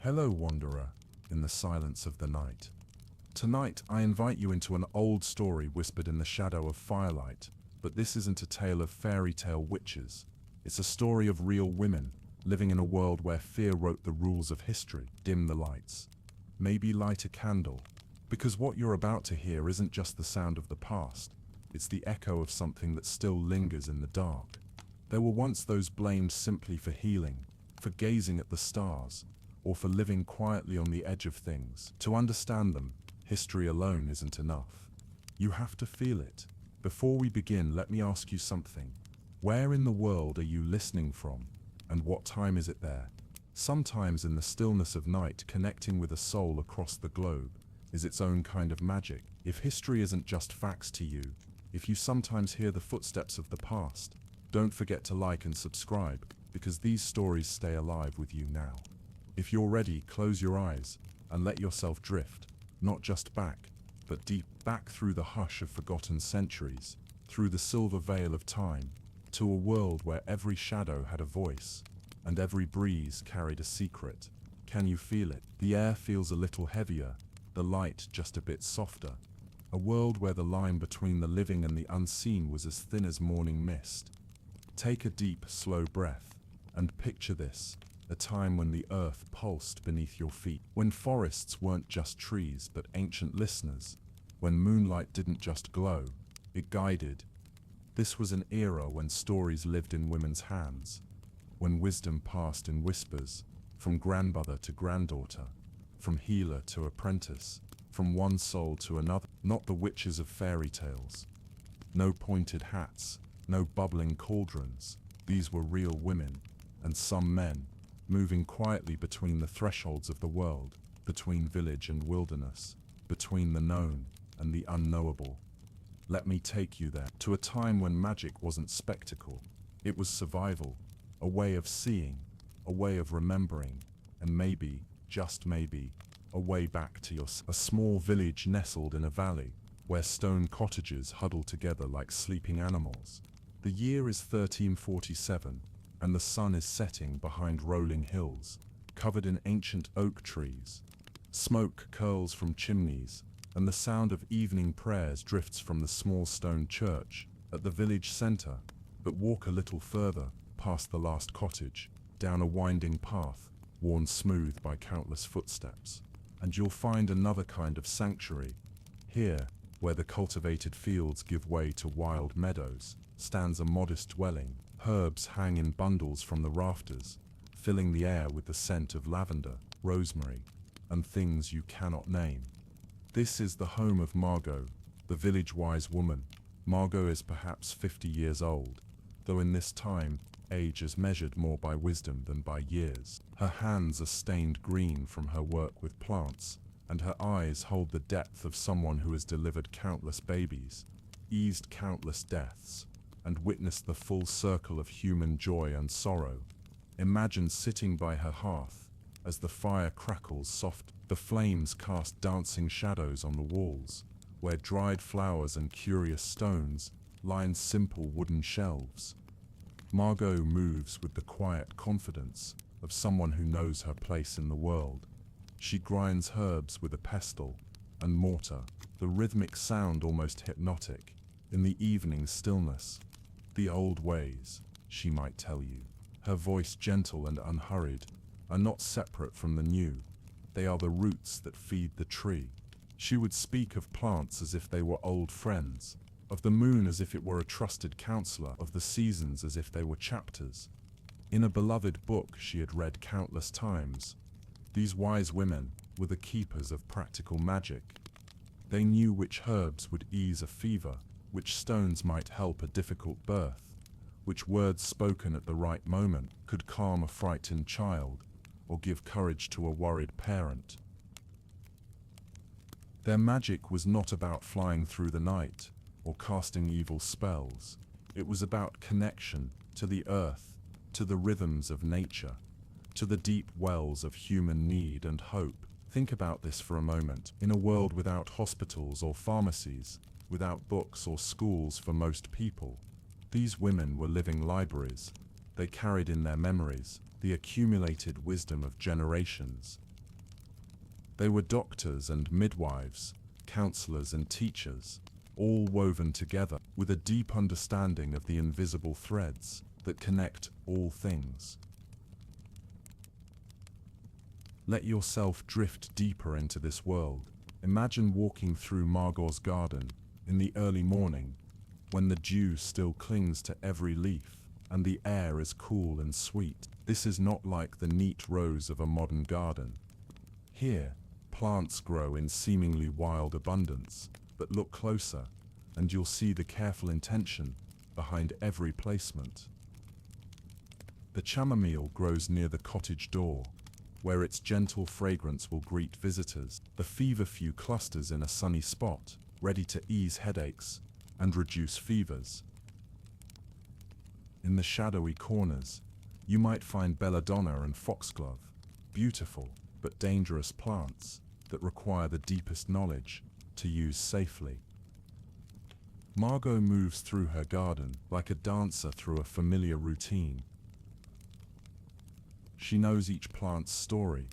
Hello, wanderer, in the silence of the night. Tonight, I invite you into an old story whispered in the shadow of firelight, but this isn't a tale of fairy tale witches. It's a story of real women, living in a world where fear wrote the rules of history. Dim the lights. Maybe light a candle, because what you're about to hear isn't just the sound of the past, it's the echo of something that still lingers in the dark. There were once those blamed simply for healing, for gazing at the stars, or for living quietly on the edge of things. To understand them, history alone isn't enough. You have to feel it. Before we begin, let me ask you something. Where in the world are you listening from, and what time is it there? Sometimes in the stillness of night, connecting with a soul across the globe is its own kind of magic. If history isn't just facts to you, if you sometimes hear the footsteps of the past, don't forget to like and subscribe, because these stories stay alive with you now. If you're ready, close your eyes and let yourself drift, not just back, but deep back through the hush of forgotten centuries, through the silver veil of time, to a world where every shadow had a voice, and every breeze carried a secret. Can you feel it? The air feels a little heavier, the light just a bit softer. A world where the line between the living and the unseen was as thin as morning mist. Take a deep, slow breath, and picture this. A time when the earth pulsed beneath your feet, when forests weren't just trees but ancient listeners, when moonlight didn't just glow, it guided. This was an era when stories lived in women's hands, when wisdom passed in whispers, from grandmother to granddaughter, from healer to apprentice, from one soul to another. Not the witches of fairy tales. No pointed hats, no bubbling cauldrons. These were real women, and some men, moving quietly between the thresholds of the world, between village and wilderness, between the known and the unknowable. Let me take you there, to a time when magic wasn't spectacle. It was survival, a way of seeing, a way of remembering, and maybe, just maybe, a way back to a small village nestled in a valley, where stone cottages huddle together like sleeping animals. The year is 1347, and the sun is setting behind rolling hills, covered in ancient oak trees. Smoke curls from chimneys, and the sound of evening prayers drifts from the small stone church at the village center. But walk a little further, past the last cottage, down a winding path, worn smooth by countless footsteps, and you'll find another kind of sanctuary. Here, where the cultivated fields give way to wild meadows, stands a modest dwelling. Herbs hang in bundles from the rafters, filling the air with the scent of lavender, rosemary, and things you cannot name. This is the home of Margot, the village-wise woman. Margot is perhaps 50 years old, though in this time, age is measured more by wisdom than by years. Her hands are stained green from her work with plants, and her eyes hold the depth of someone who has delivered countless babies, eased countless deaths, and witnessed the full circle of human joy and sorrow. Imagine sitting by her hearth, as the fire crackles soft, the flames cast dancing shadows on the walls, where dried flowers and curious stones line simple wooden shelves. Margot moves with the quiet confidence of someone who knows her place in the world. She grinds herbs with a pestle and mortar, the rhythmic sound almost hypnotic. In the evening stillness, the old ways, she might tell you, her voice gentle and unhurried, are not separate from the new. They are the roots that feed the tree. She would speak of plants as if they were old friends, of the moon as if it were a trusted counselor, of the seasons as if they were chapters in a beloved book she had read countless times. These wise women were the keepers of practical magic. They knew which herbs would ease a fever, which stones might help a difficult birth, which words spoken at the right moment could calm a frightened child or give courage to a worried parent. Their magic was not about flying through the night or casting evil spells. It was about connection to the earth, to the rhythms of nature, to the deep wells of human need and hope. Think about this for a moment. In a world without hospitals or pharmacies, without books or schools for most people, these women were living libraries. They carried in their memories the accumulated wisdom of generations. They were doctors and midwives, counselors and teachers, all woven together with a deep understanding of the invisible threads that connect all things. Let yourself drift deeper into this world. Imagine walking through Margot's garden in the early morning, when the dew still clings to every leaf and the air is cool and sweet. This is not like the neat rows of a modern garden. Here, plants grow in seemingly wild abundance, but look closer, and you'll see the careful intention behind every placement. The chamomile grows near the cottage door, where its gentle fragrance will greet visitors. The feverfew clusters in a sunny spot, ready to ease headaches and reduce fevers. In the shadowy corners, you might find belladonna and foxglove, beautiful but dangerous plants that require the deepest knowledge to use safely. Margot moves through her garden like a dancer through a familiar routine. She knows each plant's story,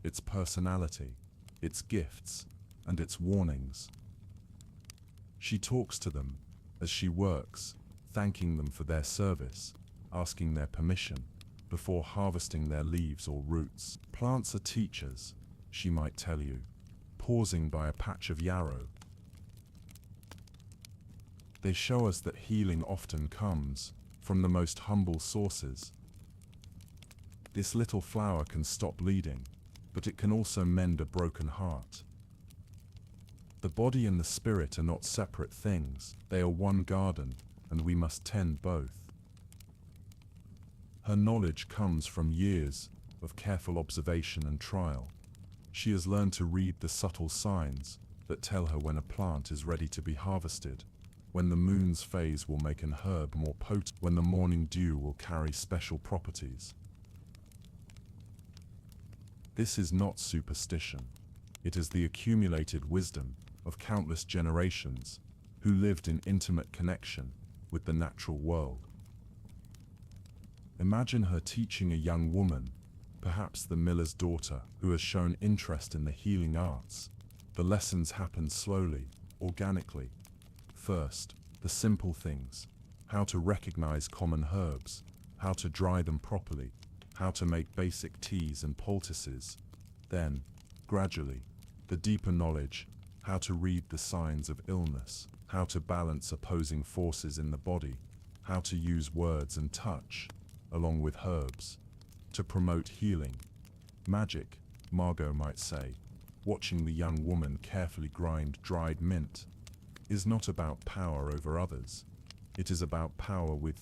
its personality, its gifts, and its warnings. She talks to them as she works, thanking them for their service, asking their permission before harvesting their leaves or roots. Plants are teachers, she might tell you, pausing by a patch of yarrow. They show us that healing often comes from the most humble sources. This little flower can stop bleeding, but it can also mend a broken heart. The body and the spirit are not separate things, they are one garden, and we must tend both. Her knowledge comes from years of careful observation and trial. She has learned to read the subtle signs that tell her when a plant is ready to be harvested, when the moon's phase will make an herb more potent, when the morning dew will carry special properties. This is not superstition. It is the accumulated wisdom of countless generations who lived in intimate connection with the natural world. Imagine her teaching a young woman, perhaps the miller's daughter, who has shown interest in the healing arts. The lessons happen slowly, organically. First, the simple things: how to recognize common herbs, how to dry them properly, how to make basic teas and poultices. Then, gradually, the deeper knowledge: how to read the signs of illness, how to balance opposing forces in the body, how to use words and touch, along with herbs, to promote healing. Magic, Margot might say, watching the young woman carefully grind dried mint, is not about power over others. It is about power with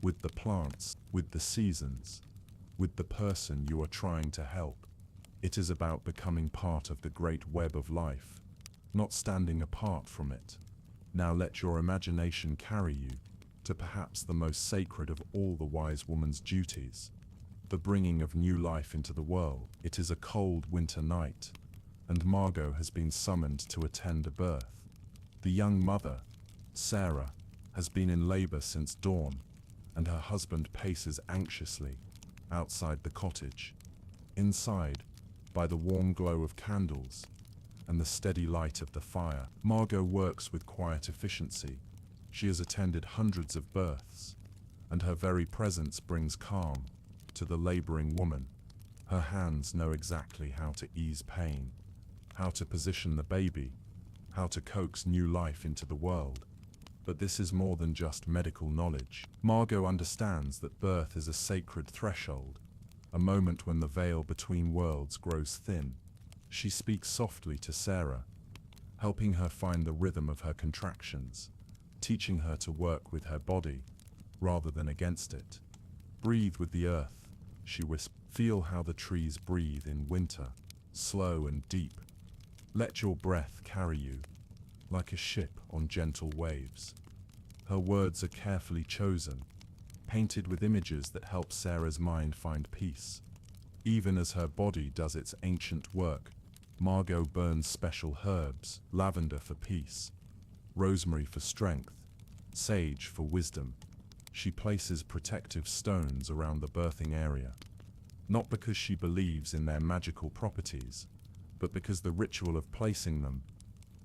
the plants, with the seasons, with the person you are trying to help. It is about becoming part of the great web of life, not standing apart from it. Now let your imagination carry you to perhaps the most sacred of all the wise woman's duties, the bringing of new life into the world. It is a cold winter night, and Margot has been summoned to attend a birth. The young mother, Sarah, has been in labor since dawn, and her husband paces anxiously outside the cottage. Inside, by the warm glow of candles and the steady light of the fire, Margot works with quiet efficiency. She has attended hundreds of births, and her very presence brings calm to the laboring woman. Her hands know exactly how to ease pain, how to position the baby, how to coax new life into the world. But this is more than just medical knowledge. Margot understands that birth is a sacred threshold, a moment when the veil between worlds grows thin. She speaks softly to Sarah, helping her find the rhythm of her contractions, teaching her to work with her body rather than against it. Breathe with the earth, she whispers. Feel how the trees breathe in winter, slow and deep. Let your breath carry you, like a ship on gentle waves. Her words are carefully chosen, painted with images that help Sarah's mind find peace. Even as her body does its ancient work, Margot burns special herbs: lavender for peace, rosemary for strength, sage for wisdom. She places protective stones around the birthing area, not because she believes in their magical properties, but because the ritual of placing them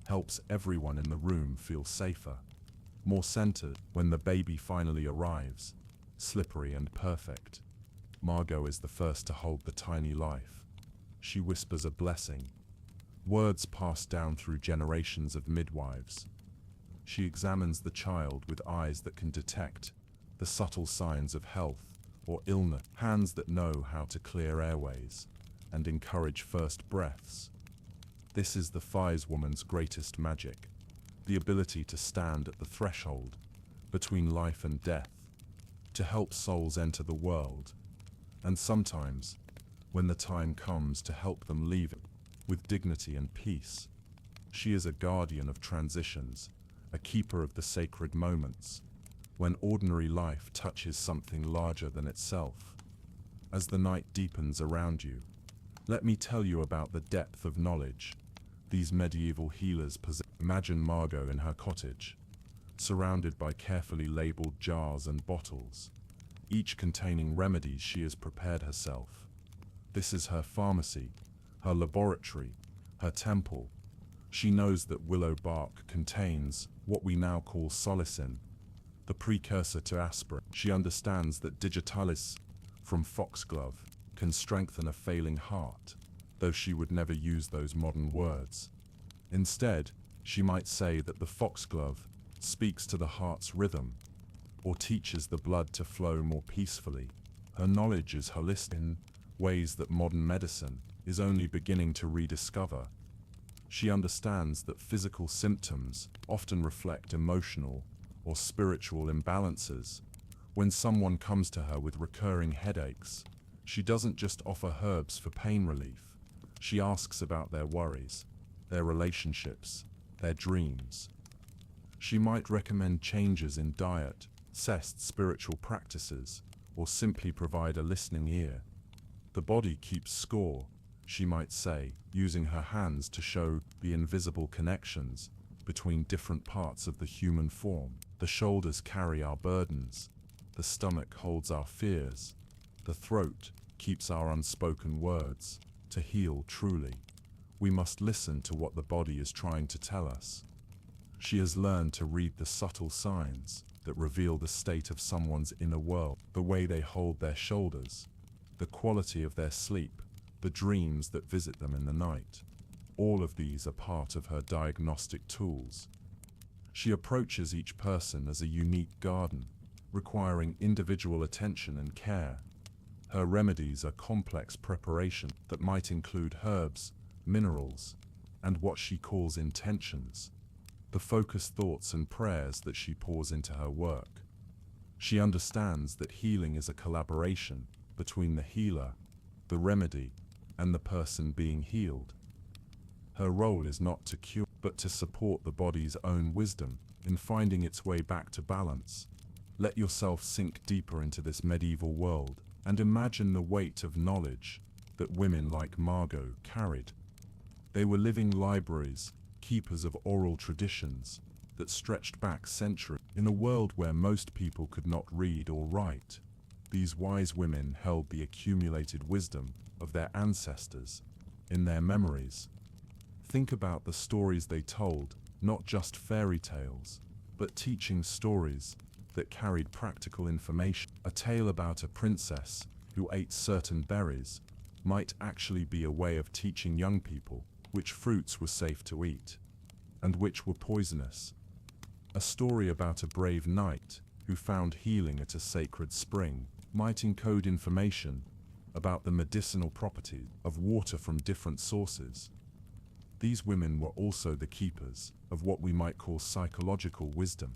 helps everyone in the room feel safer, more centered. When the baby finally arrives, slippery and perfect, Margot is the first to hold the tiny life. She whispers a blessing, words passed down through generations of midwives. She examines the child with eyes that can detect the subtle signs of health or illness, hands that know how to clear airways and encourage first breaths. This is the Fai's woman's greatest magic, the ability to stand at the threshold between life and death, to help souls enter the world, and sometimes, when the time comes, to help them leave it with dignity and peace. She is a guardian of transitions, a keeper of the sacred moments, when ordinary life touches something larger than itself. As the night deepens around you, let me tell you about the depth of knowledge these medieval healers possess. Imagine Margot in her cottage, surrounded by carefully labeled jars and bottles, each containing remedies she has prepared herself. This is her pharmacy, her laboratory, her temple. She knows that willow bark contains what we now call salicin, the precursor to aspirin. She understands that digitalis from foxglove can strengthen a failing heart, though she would never use those modern words. Instead, she might say that the foxglove speaks to the heart's rhythm, or teaches the blood to flow more peacefully. Her knowledge is holistic in ways that modern medicine is only beginning to rediscover. She understands that physical symptoms often reflect emotional or spiritual imbalances. When someone comes to her with recurring headaches, she doesn't just offer herbs for pain relief. She asks about their worries, their relationships, their dreams. She might recommend changes in diet, suggest spiritual practices, or simply provide a listening ear. The body keeps score, she might say, using her hands to show the invisible connections between different parts of the human form. The shoulders carry our burdens, the stomach holds our fears, the throat keeps our unspoken words. To heal truly, we must listen to what the body is trying to tell us. She has learned to read the subtle signs that reveal the state of someone's inner world, the way they hold their shoulders, the quality of their sleep, the dreams that visit them in the night. All of these are part of her diagnostic tools. She approaches each person as a unique garden, requiring individual attention and care. Her remedies are complex preparation that might include herbs, minerals, and what she calls intentions, the focused thoughts and prayers that she pours into her work. She understands that healing is a collaboration between the healer, the remedy, and the person being healed. Her role is not to cure, but to support the body's own wisdom in finding its way back to balance. Let yourself sink deeper into this medieval world and imagine the weight of knowledge that women like Margot carried. They were living libraries, keepers of oral traditions that stretched back centuries. In a world where most people could not read or write, these wise women held the accumulated wisdom of their ancestors in their memories. Think about the stories they told, not just fairy tales, but teaching stories that carried practical information. A tale about a princess who ate certain berries might actually be a way of teaching young people which fruits were safe to eat and which were poisonous. A story about a brave knight who found healing at a sacred spring might encode information about the medicinal properties of water from different sources. These women were also the keepers of what we might call psychological wisdom.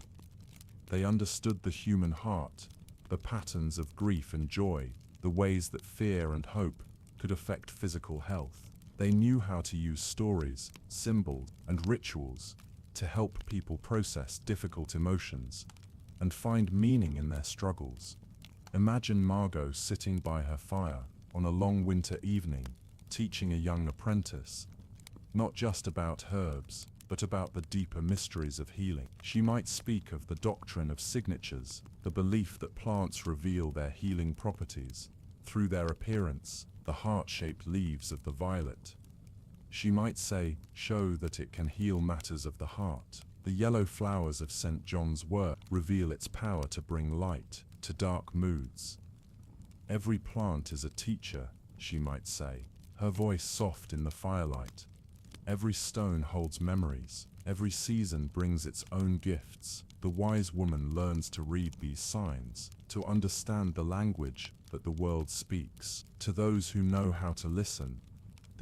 They understood the human heart, the patterns of grief and joy, the ways that fear and hope could affect physical health. They knew how to use stories, symbols, and rituals to help people process difficult emotions and find meaning in their struggles. Imagine Margot sitting by her fire on a long winter evening, teaching a young apprentice, not just about herbs, but about the deeper mysteries of healing. She might speak of the doctrine of signatures, the belief that plants reveal their healing properties through their appearance, the heart-shaped leaves of the violet, She might say, show that it can heal matters of the heart. The yellow flowers of St. John's wort reveal its power to bring light to dark moods. Every plant is a teacher, she might say, her voice soft in the firelight. Every stone holds memories, every season brings its own gifts. The wise woman learns to read these signs, to understand the language that the world speaks, to those who know how to listen.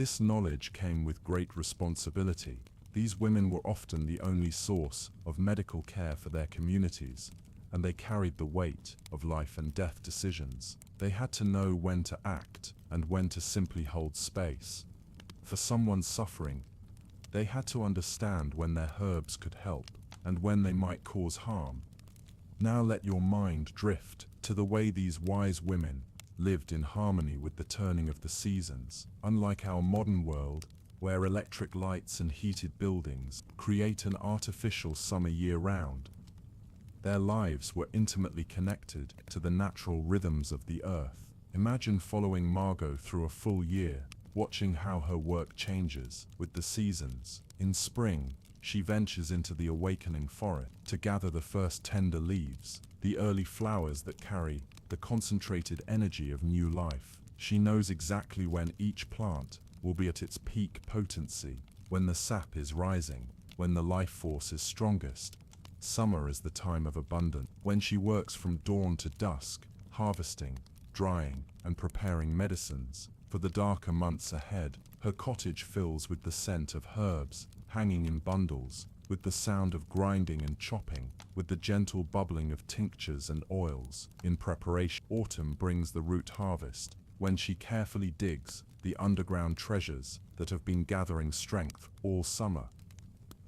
This knowledge came with great responsibility. These women were often the only source of medical care for their communities, and they carried the weight of life and death decisions. They had to know when to act and when to simply hold space. For someone suffering, they had to understand when their herbs could help and when they might cause harm. Now let your mind drift to the way these wise women lived in harmony with the turning of the seasons. Unlike our modern world, where electric lights and heated buildings create an artificial summer year-round, their lives were intimately connected to the natural rhythms of the earth. Imagine following Margot through a full year, watching how her work changes with the seasons. In spring, she ventures into the awakening forest to gather the first tender leaves, the early flowers that carry the concentrated energy of new life. She knows exactly when each plant will be at its peak potency, when the sap is rising, when the life force is strongest. Summer is the time of abundance, when she works from dawn to dusk, harvesting, drying, and preparing medicines. For the darker months ahead, her cottage fills with the scent of herbs, hanging in bundles, with the sound of grinding and chopping, with the gentle bubbling of tinctures and oils. In preparation, autumn brings the root harvest, when she carefully digs the underground treasures that have been gathering strength all summer.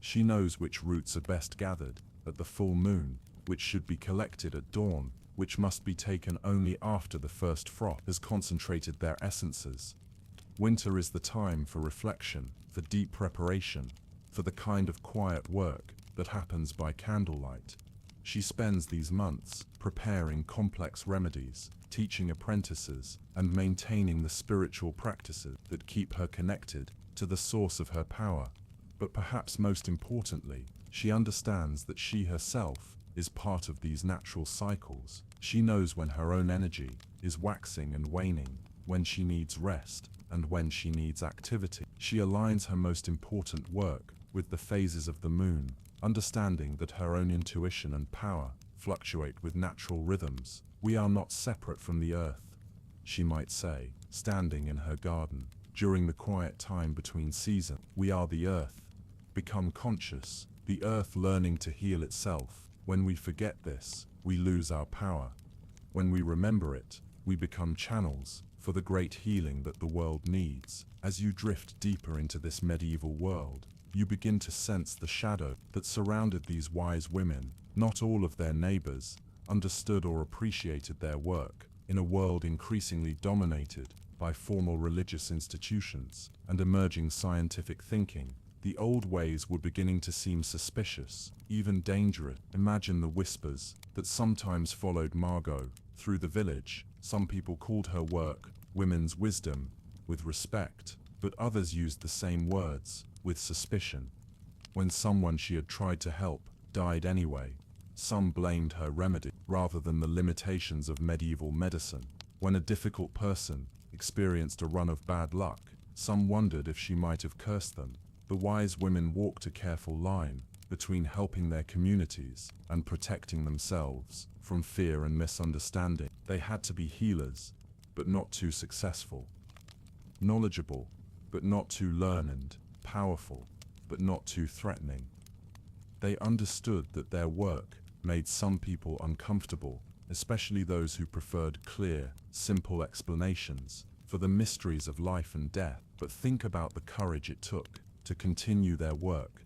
She knows which roots are best gathered at the full moon, which should be collected at dawn, which must be taken only after the first frost has concentrated their essences. Winter is the time for reflection, for deep preparation, for the kind of quiet work that happens by candlelight. She spends these months preparing complex remedies, teaching apprentices, and maintaining the spiritual practices that keep her connected to the source of her power. But perhaps most importantly, she understands that she herself is part of these natural cycles. She knows when her own energy is waxing and waning, when she needs rest, and when she needs activity. She aligns her most important work with the phases of the moon, understanding that her own intuition and power fluctuate with natural rhythms. We are not separate from the earth, she might say, standing in her garden. During the quiet time between seasons, we are the earth. Become conscious, the earth learning to heal itself. When we forget this, we lose our power. When we remember it, we become channels for the great healing that the world needs. As you drift deeper into this medieval world, you begin to sense the shadow that surrounded these wise women. Not all of their neighbors understood or appreciated their work. In a world increasingly dominated by formal religious institutions and emerging scientific thinking, the old ways were beginning to seem suspicious, even dangerous. Imagine the whispers that sometimes followed Margot through the village. Some people called her work women's wisdom, with respect, but others used the same words, with suspicion. When someone she had tried to help died anyway, some blamed her remedy rather than the limitations of medieval medicine. When a difficult person experienced a run of bad luck, some wondered if she might have cursed them. The wise women walked a careful line between helping their communities and protecting themselves from fear and misunderstanding. They had to be healers, but not too successful. Knowledgeable, but not too learned. Powerful, but not too threatening. They understood that their work made some people uncomfortable, especially those who preferred clear, simple explanations for the mysteries of life and death. But think about the courage it took to continue their work.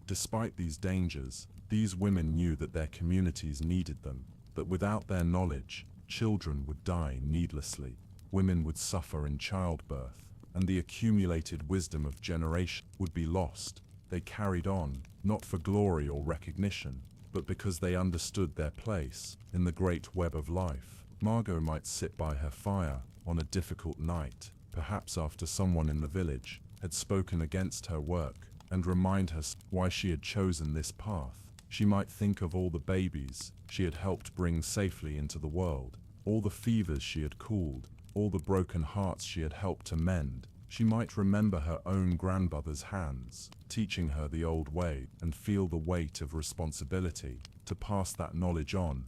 Despite these dangers, these women knew that their communities needed them, that without their knowledge, children would die needlessly, women would suffer in childbirth, and the accumulated wisdom of generations would be lost. They carried on, not for glory or recognition, but because they understood their place in the great web of life. Margot might sit by her fire on a difficult night, perhaps after someone in the village had spoken against her work and remind her why she had chosen this path. She might think of all the babies she had helped bring safely into the world, all the fevers she had cooled, all the broken hearts she had helped to mend. She might remember her own grandmother's hands, teaching her the old way, and feel the weight of responsibility to pass that knowledge on.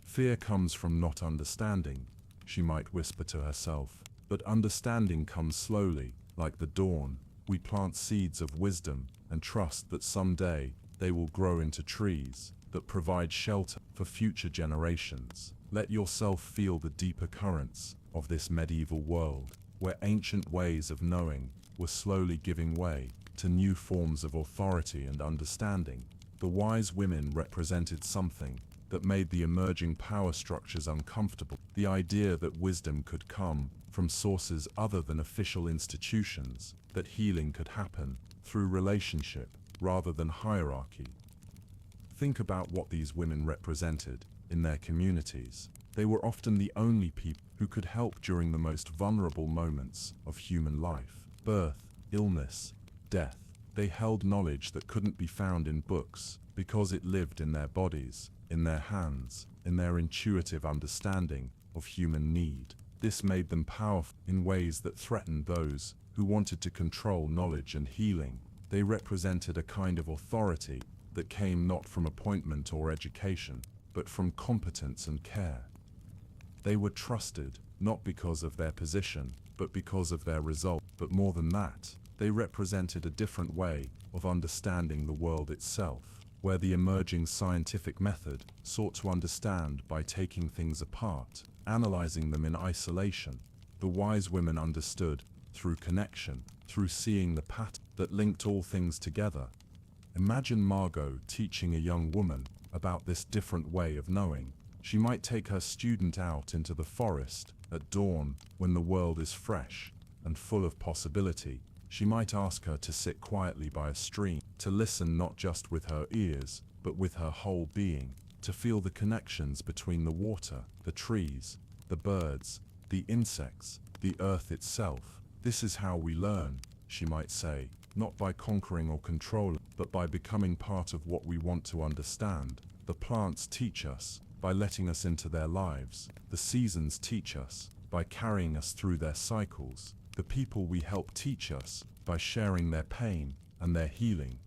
Fear comes from not understanding, she might whisper to herself, but understanding comes slowly, like the dawn. We plant seeds of wisdom and trust that someday they will grow into trees that provide shelter for future generations. Let yourself feel the deeper currents of this medieval world, where ancient ways of knowing were slowly giving way to new forms of authority and understanding. The wise women represented something that made the emerging power structures uncomfortable. The idea that wisdom could come from sources other than official institutions, that healing could happen through relationship rather than hierarchy. Think about what these women represented in their communities. They were often the only people who could help during the most vulnerable moments of human life: birth, illness, death. They held knowledge that couldn't be found in books because it lived in their bodies, in their hands, in their intuitive understanding of human need. This made them powerful in ways that threatened those who wanted to control knowledge and healing. They represented a kind of authority that came not from appointment or education, but from competence and care. They were trusted, not because of their position, but because of their result. But more than that, they represented a different way of understanding the world itself, where the emerging scientific method sought to understand by taking things apart, analyzing them in isolation. The wise women understood through connection, through seeing the pattern that linked all things together. Imagine Margot teaching a young woman about this different way of knowing. She might take her student out into the forest at dawn when the world is fresh and full of possibility. She might ask her to sit quietly by a stream, to listen not just with her ears, but with her whole being, to feel the connections between the water, the trees, the birds, the insects, the earth itself. This is how we learn, she might say, not by conquering or controlling, but by becoming part of what we want to understand. The plants teach us by letting us into their lives. The seasons teach us by carrying us through their cycles. The people we help teach us by sharing their pain and their healing.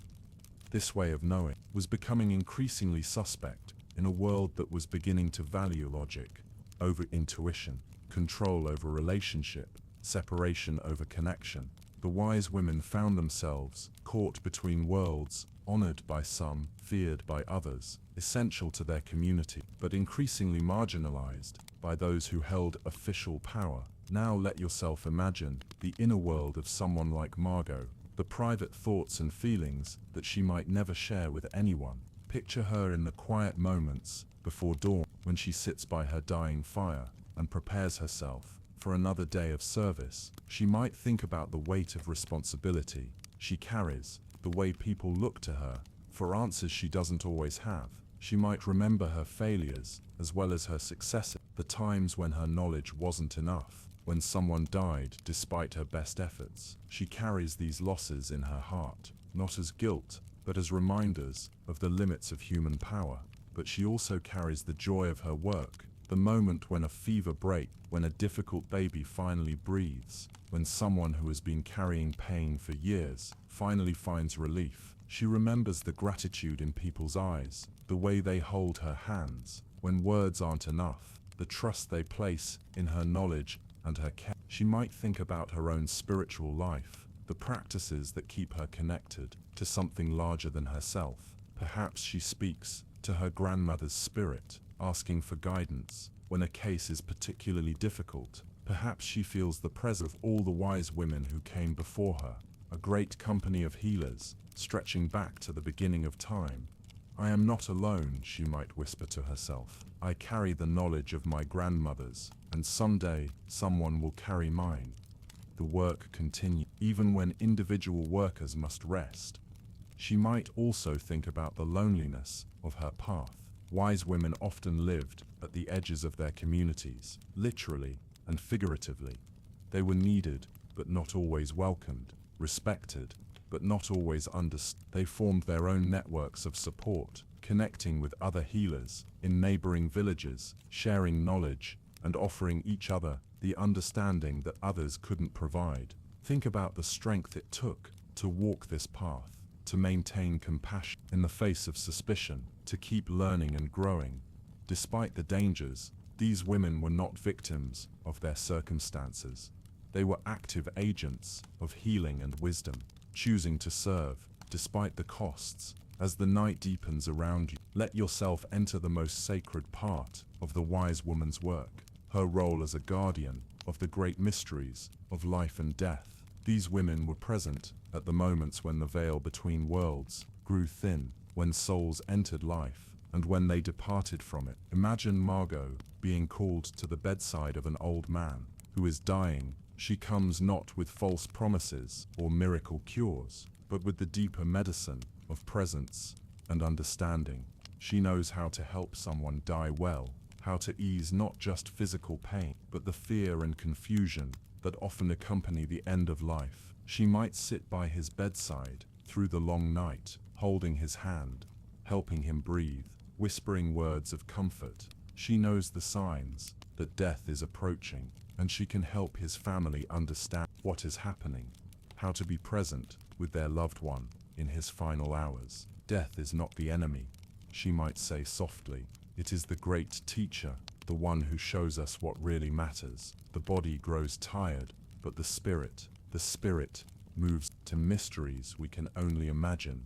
This way of knowing was becoming increasingly suspect in a world that was beginning to value logic over intuition, control over relationship, separation over connection. The wise women found themselves caught between worlds, honored by some, feared by others, essential to their community, but increasingly marginalized by those who held official power. Now let yourself imagine the inner world of someone like Margot, the private thoughts and feelings that she might never share with anyone. Picture her in the quiet moments before dawn, when she sits by her dying fire and prepares herself for another day of service. She might think about the weight of responsibility she carries, the way people look to her for answers she doesn't always have. She might remember her failures as well as her successes, the times when her knowledge wasn't enough, when someone died despite her best efforts. She carries these losses in her heart, not as guilt, but as reminders of the limits of human power. But she also carries the joy of her work, the moment when a fever breaks, when a difficult baby finally breathes, when someone who has been carrying pain for years finally finds relief. She remembers the gratitude in people's eyes, the way they hold her hands when words aren't enough, the trust they place in her knowledge and her care. She might think about her own spiritual life, the practices that keep her connected to something larger than herself. Perhaps she speaks to her grandmother's spirit, asking for guidance when a case is particularly difficult. Perhaps she feels the presence of all the wise women who came before her, a great company of healers, stretching back to the beginning of time. I am not alone, she might whisper to herself. I carry the knowledge of my grandmothers, and someday someone will carry mine. The work continues, even when individual workers must rest. She might also think about the loneliness of her path. Wise women often lived at the edges of their communities, literally and figuratively. They were needed, but not always welcomed. respected, but not always understood. They formed their own networks of support, connecting with other healers in neighboring villages, sharing knowledge, and offering each other the understanding that others couldn't provide. Think about the strength it took to walk this path, to maintain compassion in the face of suspicion, to keep learning and growing. Despite the dangers, these women were not victims of their circumstances. They were active agents of healing and wisdom, choosing to serve despite the costs. As the night deepens around you, let yourself enter the most sacred part of the wise woman's work, her role as a guardian of the great mysteries of life and death. These women were present at the moments when the veil between worlds grew thin, when souls entered life, and when they departed from it. Imagine Margot being called to the bedside of an old man who is dying. She comes not with false promises or miracle cures, but with the deeper medicine of presence and understanding. She knows how to help someone die well, how to ease not just physical pain, but the fear and confusion that often accompany the end of life. She might sit by his bedside through the long night, holding his hand, helping him breathe, whispering words of comfort. She knows the signs that death is approaching, and she can help his family understand what is happening, how to be present with their loved one in his final hours. Death is not the enemy, she might say softly. It is the great teacher, the one who shows us what really matters. The body grows tired, but the spirit moves to mysteries we can only imagine.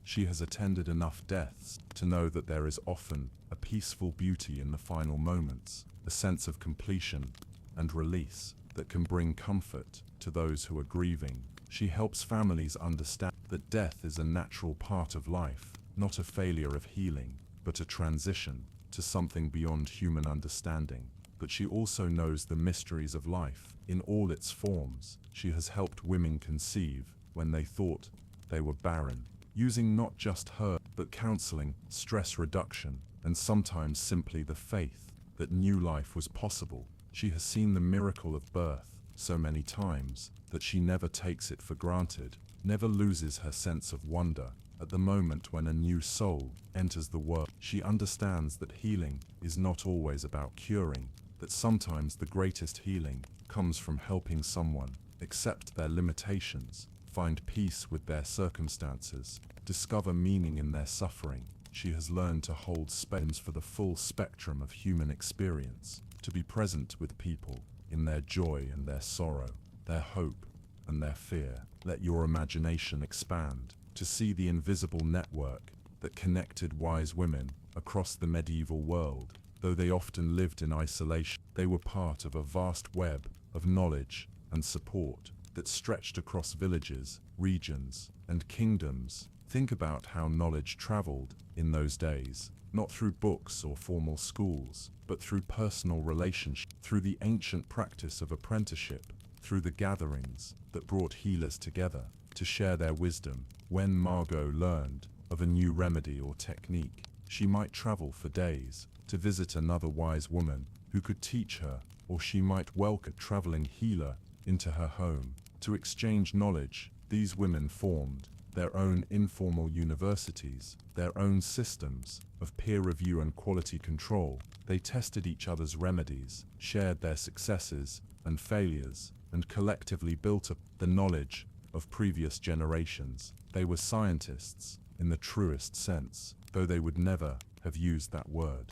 She has attended enough deaths to know that there is often a peaceful beauty in the final moments, a sense of completion and release that can bring comfort to those who are grieving. She helps families understand that death is a natural part of life, not a failure of healing, but a transition to something beyond human understanding. But she also knows the mysteries of life in all its forms. She has helped women conceive when they thought they were barren, using not just her, but counseling, stress reduction, and sometimes simply the faith that new life was possible. She has seen the miracle of birth so many times that she never takes it for granted, never loses her sense of wonder. At the moment when a new soul enters the world, she understands that healing is not always about curing, that sometimes the greatest healing comes from helping someone accept their limitations, find peace with their circumstances, discover meaning in their suffering. She has learned to hold space for the full spectrum of human experience, to be present with people in their joy and their sorrow, their hope and their fear. Let your imagination expand to see the invisible network that connected wise women across the medieval world. Though they often lived in isolation, they were part of a vast web of knowledge and support that stretched across villages, regions, and kingdoms. Think about how knowledge traveled in those days, not through books or formal schools, but through personal relationships, through the ancient practice of apprenticeship, through the gatherings that brought healers together to share their wisdom. When Margot learned of a new remedy or technique, she might travel for days to visit another wise woman who could teach her, or she might welcome a traveling healer into her home to exchange knowledge. These women formed their own informal universities, their own systems of peer review and quality control. They tested each other's remedies, shared their successes and failures, and collectively built up the knowledge of previous generations. They were scientists in the truest sense, though they would never have used that word.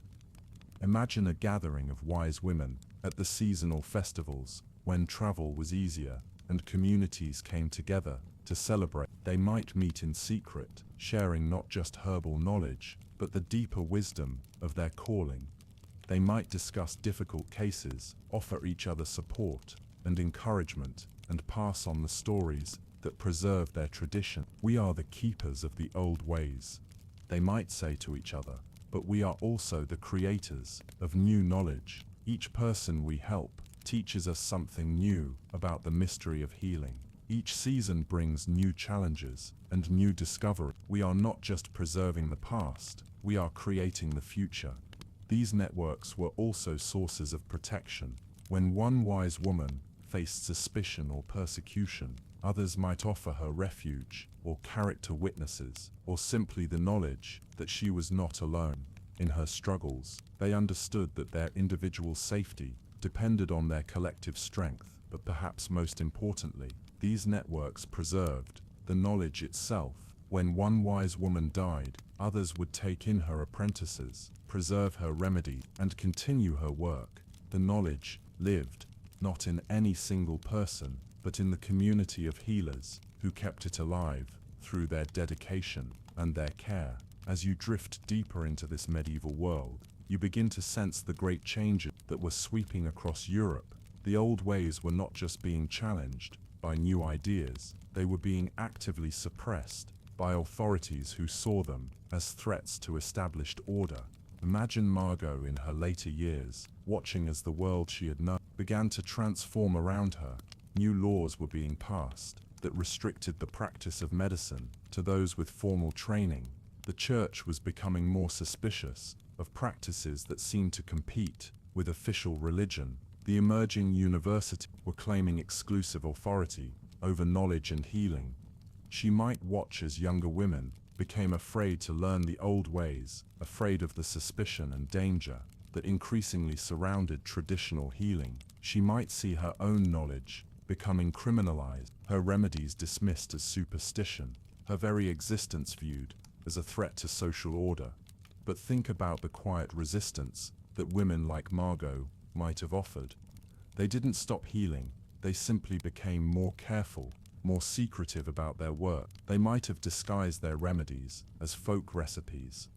Imagine a gathering of wise women at the seasonal festivals when travel was easier and communities came together to celebrate. They might meet in secret, sharing not just herbal knowledge, but the deeper wisdom of their calling. They might discuss difficult cases, offer each other support and encouragement, and pass on the stories that preserve their tradition. We are the keepers of the old ways, they might say to each other, but we are also the creators of new knowledge. Each person we help teaches us something new about the mystery of healing. Each season brings new challenges and new discovery. We are not just preserving the past, we are creating the future. These networks were also sources of protection. When one wise woman faced suspicion or persecution, Others might offer her refuge, or character witnesses, or simply the knowledge that she was not alone. In her struggles, they understood that their individual safety depended on their collective strength, but perhaps most importantly, these networks preserved the knowledge itself. When one wise woman died, others would take in her apprentices, preserve her remedy, and continue her work. The knowledge lived, not in any single person, but in the community of healers who kept it alive through their dedication and their care. As you drift deeper into this medieval world, you begin to sense the great changes that were sweeping across Europe. The old ways were not just being challenged by new ideas, they were being actively suppressed by authorities who saw them as threats to established order. Imagine Margot in her later years, watching as the world she had known began to transform around her. New laws were being passed that restricted the practice of medicine to those with formal training. The church was becoming more suspicious of practices that seemed to compete with official religion. The emerging universities were claiming exclusive authority over knowledge and healing. She might watch as younger women became afraid to learn the old ways, afraid of the suspicion and danger that increasingly surrounded traditional healing. She might see her own knowledge becoming criminalized, her remedies dismissed as superstition, her very existence viewed as a threat to social order. But think about the quiet resistance that women like Margot might have offered. They didn't stop healing, they simply became more careful, more secretive about their work. They might have disguised their remedies as folk recipes,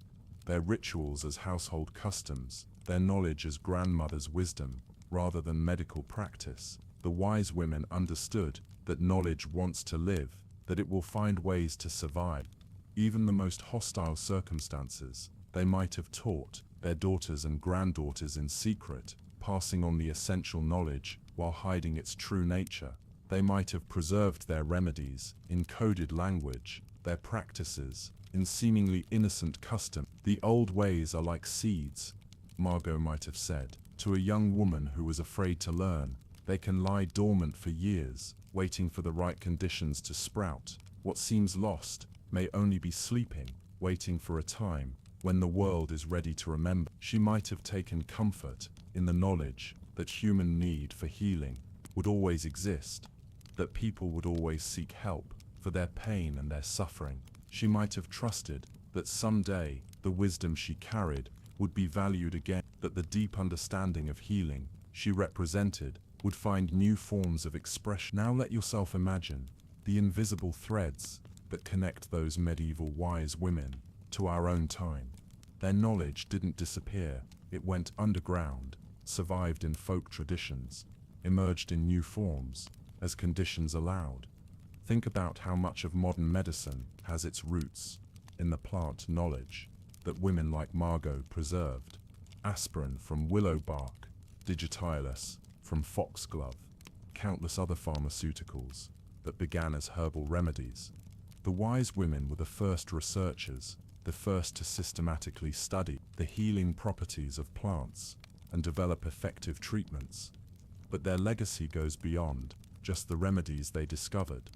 their rituals as household customs, their knowledge as grandmother's wisdom, rather than medical practice. The wise women understood that knowledge wants to live, that it will find ways to survive. Even the most hostile circumstances, they might have taught their daughters and granddaughters in secret, passing on the essential knowledge while hiding its true nature. They might have preserved their remedies in coded language, their practices in seemingly innocent custom. The old ways are like seeds, Margot might have said, to a young woman who was afraid to learn. They can lie dormant for years, waiting for the right conditions to sprout. What seems lost may only be sleeping, waiting for a time when the world is ready to remember. She might have taken comfort in the knowledge that human need for healing would always exist, that people would always seek help for their pain and their suffering. She might have trusted that someday the wisdom she carried would be valued again, that the deep understanding of healing she represented would find new forms of expression. Now let yourself imagine the invisible threads that connect those medieval wise women to our own time. Their knowledge didn't disappear, it went underground, survived in folk traditions, emerged in new forms as conditions allowed. Think about how much of modern medicine has its roots in the plant knowledge that women like Margot preserved. Aspirin from willow bark, digitalis from foxglove, countless other pharmaceuticals that began as herbal remedies. The wise women were the first researchers, the first to systematically study the healing properties of plants and develop effective treatments. But their legacy goes beyond just the remedies they discovered.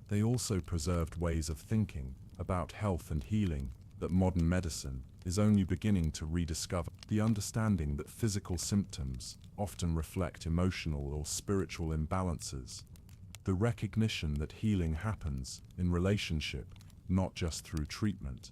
They also preserved ways of thinking about health and healing that modern medicine is only beginning to rediscover. The understanding that physical symptoms often reflect emotional or spiritual imbalances. The recognition that healing happens in relationship, not just through treatment.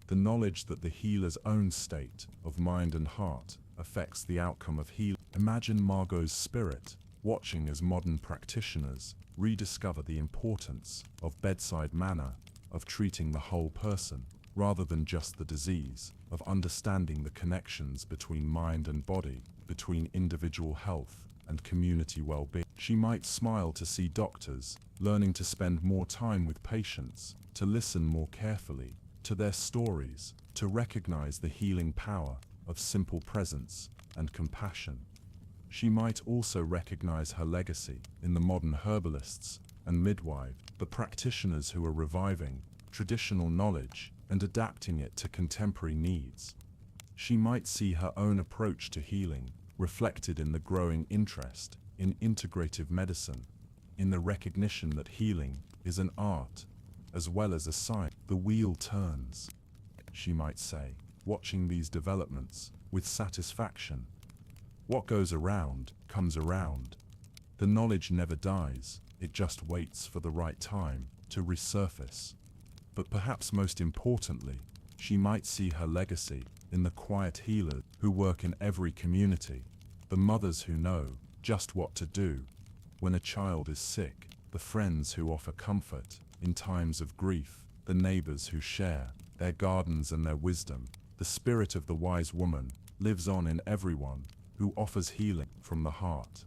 The knowledge that the healer's own state of mind and heart affects the outcome of healing. Imagine Margot's spirit, watching as modern practitioners rediscover the importance of bedside manner, of treating the whole person, rather than just the disease, of understanding the connections between mind and body, between individual health and community well-being. She might smile to see doctors learning to spend more time with patients, to listen more carefully to their stories, to recognize the healing power of simple presence and compassion. She might also recognize her legacy in the modern herbalists and midwives, the practitioners who are reviving traditional knowledge and adapting it to contemporary needs. She might see her own approach to healing reflected in the growing interest in integrative medicine, in the recognition that healing is an art as well as a science. The wheel turns, she might say, watching these developments with satisfaction. What goes around comes around. The knowledge never dies, it just waits for the right time to resurface. But perhaps most importantly, she might see her legacy in the quiet healers who work in every community, the mothers who know just what to do when a child is sick, the friends who offer comfort in times of grief, the neighbors who share their gardens and their wisdom. The spirit of the wise woman lives on in everyone who offers healing from the heart.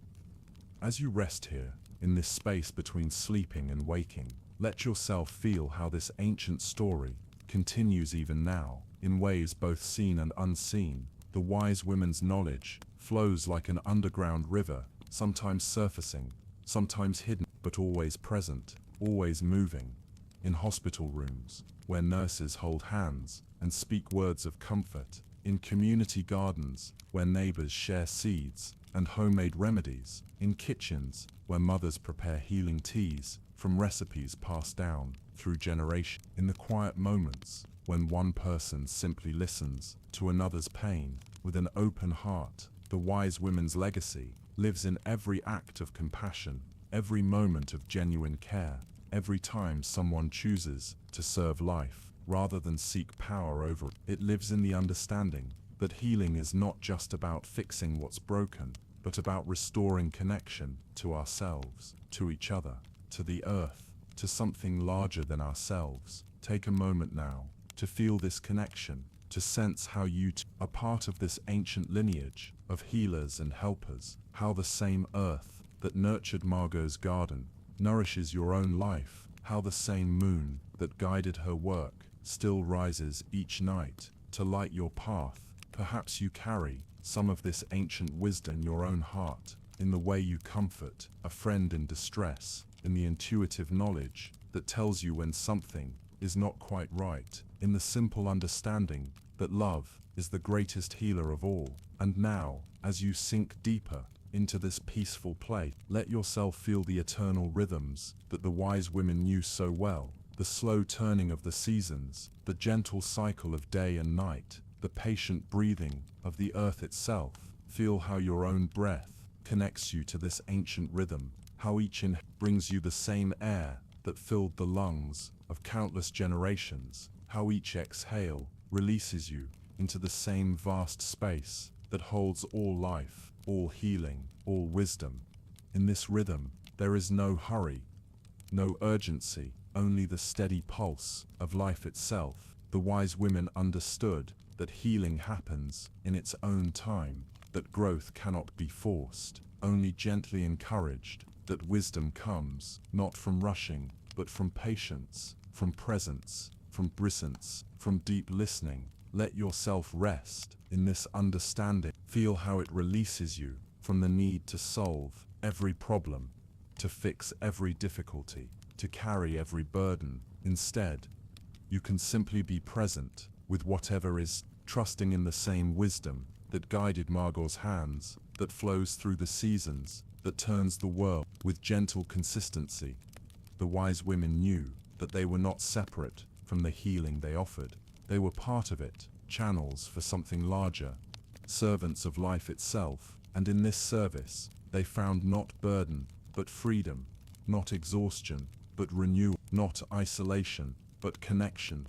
As you rest here, in this space between sleeping and waking, let yourself feel how this ancient story continues even now, in ways both seen and unseen. The wise women's knowledge flows like an underground river, sometimes surfacing, sometimes hidden, but always present, always moving. In hospital rooms, where nurses hold hands and speak words of comfort, in community gardens, where neighbors share seeds and homemade remedies, in kitchens, where mothers prepare healing teas from recipes passed down through generations, in the quiet moments when one person simply listens to another's pain with an open heart. The wise women's legacy lives in every act of compassion, every moment of genuine care, every time someone chooses to serve life rather than seek power over it. It lives in the understanding that healing is not just about fixing what's broken, but about restoring connection to ourselves, to each other, to the earth, to something larger than ourselves. Take a moment now to feel this connection, to sense how you are part of this ancient lineage of healers and helpers, how the same earth that nurtured Margot's garden nourishes your own life, how the same moon that guided her work still rises each night to light your path. Perhaps you carry some of this ancient wisdom in your own heart, in the way you comfort a friend in distress, in the intuitive knowledge that tells you when something is not quite right, in the simple understanding that love is the greatest healer of all. And now, as you sink deeper into this peaceful place, let yourself feel the eternal rhythms that the wise women knew so well, the slow turning of the seasons, the gentle cycle of day and night, the patient breathing of the earth itself. Feel how your own breath connects you to this ancient rhythm, how each inhale brings you the same air that filled the lungs of countless generations, how each exhale releases you into the same vast space that holds all life, all healing, all wisdom. In this rhythm, there is no hurry, no urgency, only the steady pulse of life itself. The wise women understood that healing happens in its own time, that growth cannot be forced, only gently encouraged, that wisdom comes not from rushing, but from patience, from presence, from presence, from deep listening. Let yourself rest in this understanding. Feel how it releases you from the need to solve every problem, to fix every difficulty, to carry every burden. Instead, you can simply be present with whatever is, trusting in the same wisdom that guided Margot's hands, that flows through the seasons, that turns the world with gentle consistency. The wise women knew that they were not separate from the healing they offered. They were part of it, channels for something larger, servants of life itself, and in this service, they found not burden, but freedom, not exhaustion, but renewal, not isolation, but connection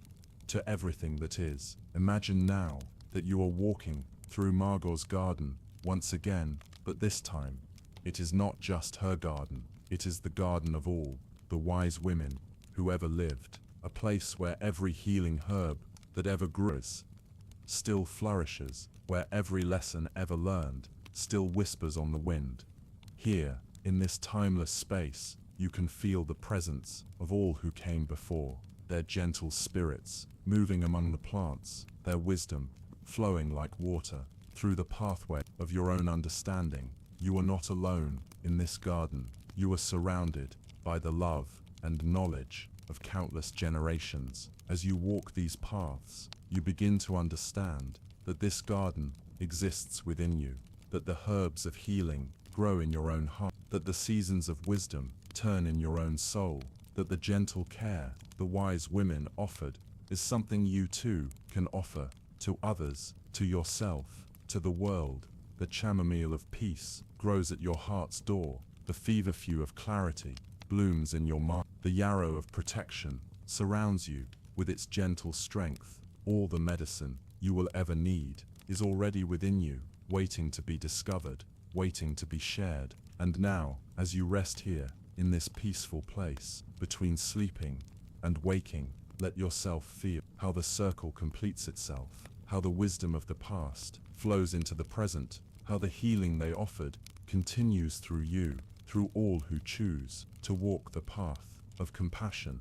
to everything that is. Imagine now that you are walking through Margot's garden once again, but this time, it is not just her garden, it is the garden of all the wise women who ever lived, a place where every healing herb that ever grew still flourishes, where every lesson ever learned still whispers on the wind. Here, in this timeless space, you can feel the presence of all who came before, their gentle spirits moving among the plants, their wisdom flowing like water through the pathway of your own understanding. You are not alone in this garden. You are surrounded by the love and knowledge of countless generations. As you walk these paths, you begin to understand that this garden exists within you, that the herbs of healing grow in your own heart, that the seasons of wisdom turn in your own soul, that the gentle care the wise women offered is something you too can offer to others, to yourself, to the world. The chamomile of peace grows at your heart's door, the feverfew of clarity blooms in your mind, the yarrow of protection surrounds you with its gentle strength. All the medicine you will ever need is already within you, waiting to be discovered, waiting to be shared. And now, as you rest here, in this peaceful place, between sleeping and waking, let yourself feel how the circle completes itself, how the wisdom of the past flows into the present, how the healing they offered continues through you, through all who choose to walk the path of compassion.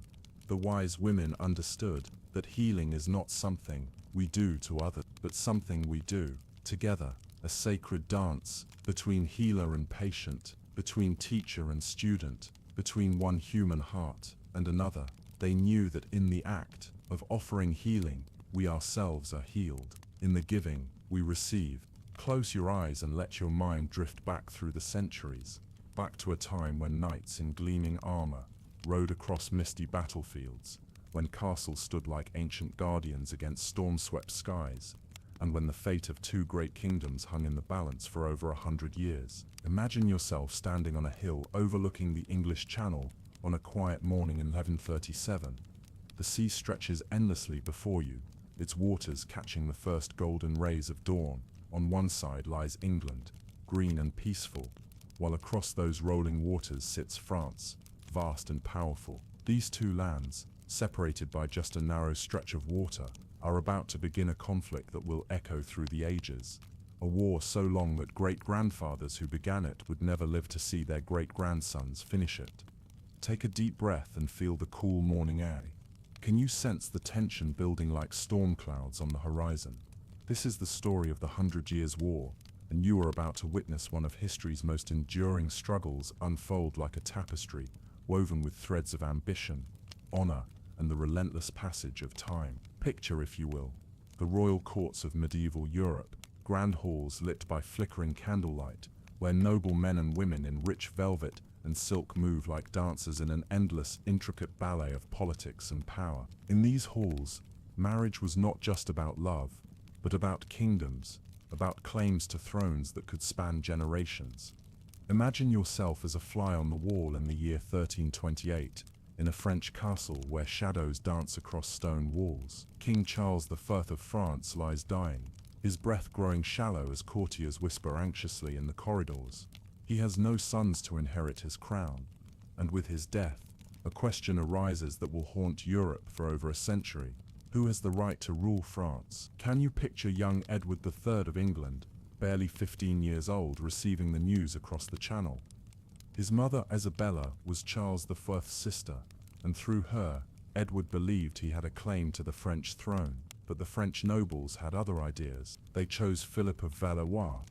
The wise women understood that healing is not something we do to others, but something we do together, a sacred dance between healer and patient, between teacher and student, between one human heart and another. They knew that in the act of offering healing, we ourselves are healed. In the giving, we receive. Close your eyes and let your mind drift back through the centuries, back to a time when knights in gleaming armor rode across misty battlefields, when castles stood like ancient guardians against storm-swept skies, and when the fate of two great kingdoms hung in the balance for over 100 years. Imagine yourself standing on a hill overlooking the English Channel on a quiet morning in 1137. The sea stretches endlessly before you, its waters catching the first golden rays of dawn. On one side lies England, green and peaceful, while across those rolling waters sits France, vast and powerful. These two lands, separated by just a narrow stretch of water, are about to begin a conflict that will echo through the ages. A war so long that great-grandfathers who began it would never live to see their great-grandsons finish it. Take a deep breath and feel the cool morning air. Can you sense the tension building like storm clouds on the horizon? This is the story of the 100 Years' War, and you are about to witness one of history's most enduring struggles unfold like a tapestry, woven with threads of ambition, honor, and the relentless passage of time. Picture, if you will, the royal courts of medieval Europe, grand halls lit by flickering candlelight, where noble men and women in rich velvet and silk move like dancers in an endless, intricate ballet of politics and power. In these halls, marriage was not just about love, but about kingdoms, about claims to thrones that could span generations. Imagine yourself as a fly on the wall in the year 1328, in a French castle where shadows dance across stone walls. King Charles I of France lies dying, his breath growing shallow as courtiers whisper anxiously in the corridors. He has no sons to inherit his crown, and with his death, a question arises that will haunt Europe for over a century. Who has the right to rule France? Can you picture young Edward III of England, barely 15 years old, receiving the news across the Channel? His mother, Isabella, was Charles I's sister, and through her, Edward believed he had a claim to the French throne. But the French nobles had other ideas. They chose Philip of Valois,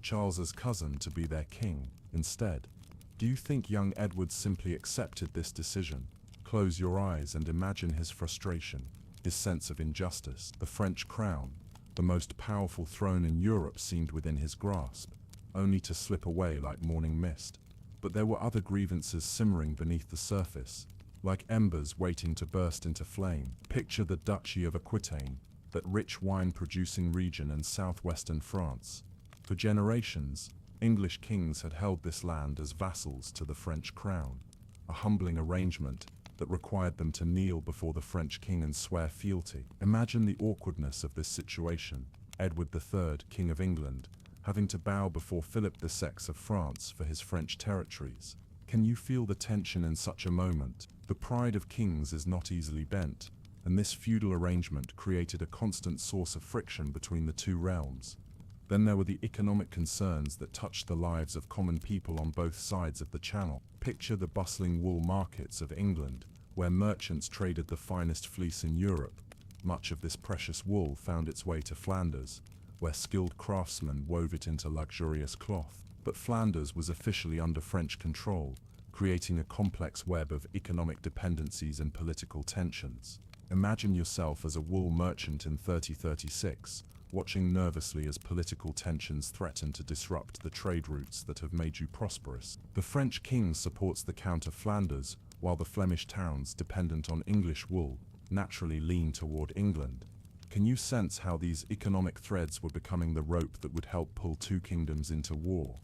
Charles's cousin, to be their king instead. Do you think young Edward simply accepted this decision? Close your eyes and imagine his frustration, his sense of injustice. The French crown, the most powerful throne in Europe, seemed within his grasp, only to slip away like morning mist. But there were other grievances simmering beneath the surface, like embers waiting to burst into flame. Picture the Duchy of Aquitaine, that rich wine-producing region in southwestern France. For generations, English kings had held this land as vassals to the French crown, a humbling arrangement that required them to kneel before the French king and swear fealty. Imagine the awkwardness of this situation. Edward III, King of England, having to bow before Philip VI of France for his French territories. Can you feel the tension in such a moment? The pride of kings is not easily bent, and this feudal arrangement created a constant source of friction between the two realms. Then there were the economic concerns that touched the lives of common people on both sides of the Channel. Picture the bustling wool markets of England, where merchants traded the finest fleece in Europe. Much of this precious wool found its way to Flanders, where skilled craftsmen wove it into luxurious cloth. But Flanders was officially under French control, creating a complex web of economic dependencies and political tensions. Imagine yourself as a wool merchant in 3036, watching nervously as political tensions threaten to disrupt the trade routes that have made you prosperous. The French king supports the Count of Flanders, while the Flemish towns, dependent on English wool, naturally lean toward England. Can you sense how these economic threads were becoming the rope that would help pull two kingdoms into war?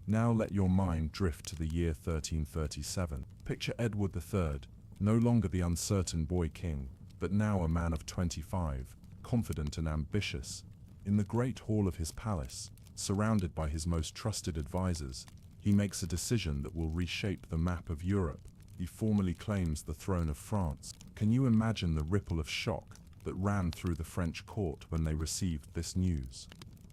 Now let your mind drift to the year 1337. Picture Edward III, no longer the uncertain boy king, but now a man of 25, confident and ambitious. In the great hall of his palace, surrounded by his most trusted advisors, he makes a decision that will reshape the map of Europe. He formally claims the throne of France. Can you imagine the ripple of shock that ran through the French court when they received this news?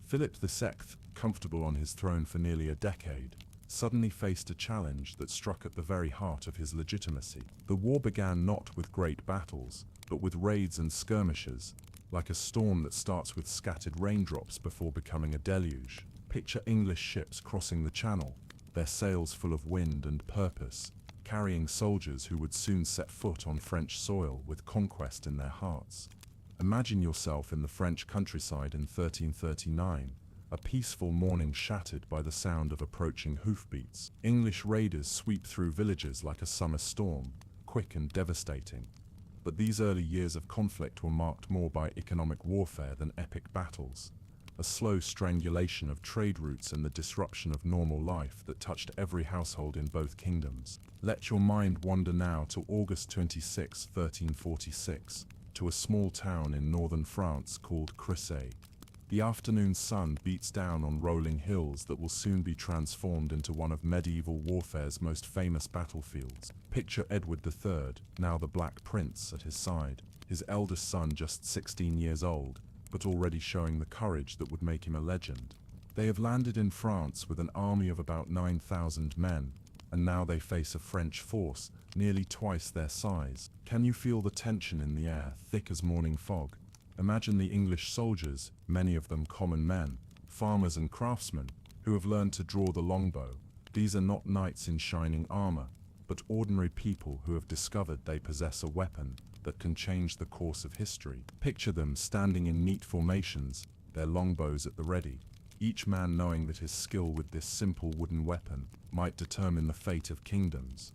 Philip II, comfortable on his throne for nearly a decade, suddenly faced a challenge that struck at the very heart of his legitimacy. The war began not with great battles, but with raids and skirmishes, like a storm that starts with scattered raindrops before becoming a deluge. Picture English ships crossing the Channel, their sails full of wind and purpose, carrying soldiers who would soon set foot on French soil with conquest in their hearts. Imagine yourself in the French countryside in 1339, a peaceful morning shattered by the sound of approaching hoofbeats. English raiders sweep through villages like a summer storm, quick and devastating. But these early years of conflict were marked more by economic warfare than epic battles, a slow strangulation of trade routes and the disruption of normal life that touched every household in both kingdoms. Let your mind wander now to August 26, 1346, to a small town in northern France called Cressy. The afternoon sun beats down on rolling hills that will soon be transformed into one of medieval warfare's most famous battlefields. Picture Edward III, now the Black Prince, at his side, his eldest son just 16 years old, but already showing the courage that would make him a legend. They have landed in France with an army of about 9,000 men, and now they face a French force nearly twice their size. Can you feel the tension in the air, thick as morning fog? Imagine the English soldiers, many of them common men, farmers and craftsmen, who have learned to draw the longbow. These are not knights in shining armor, but ordinary people who have discovered they possess a weapon that can change the course of history. Picture them standing in neat formations, their longbows at the ready, each man knowing that his skill with this simple wooden weapon might determine the fate of kingdoms.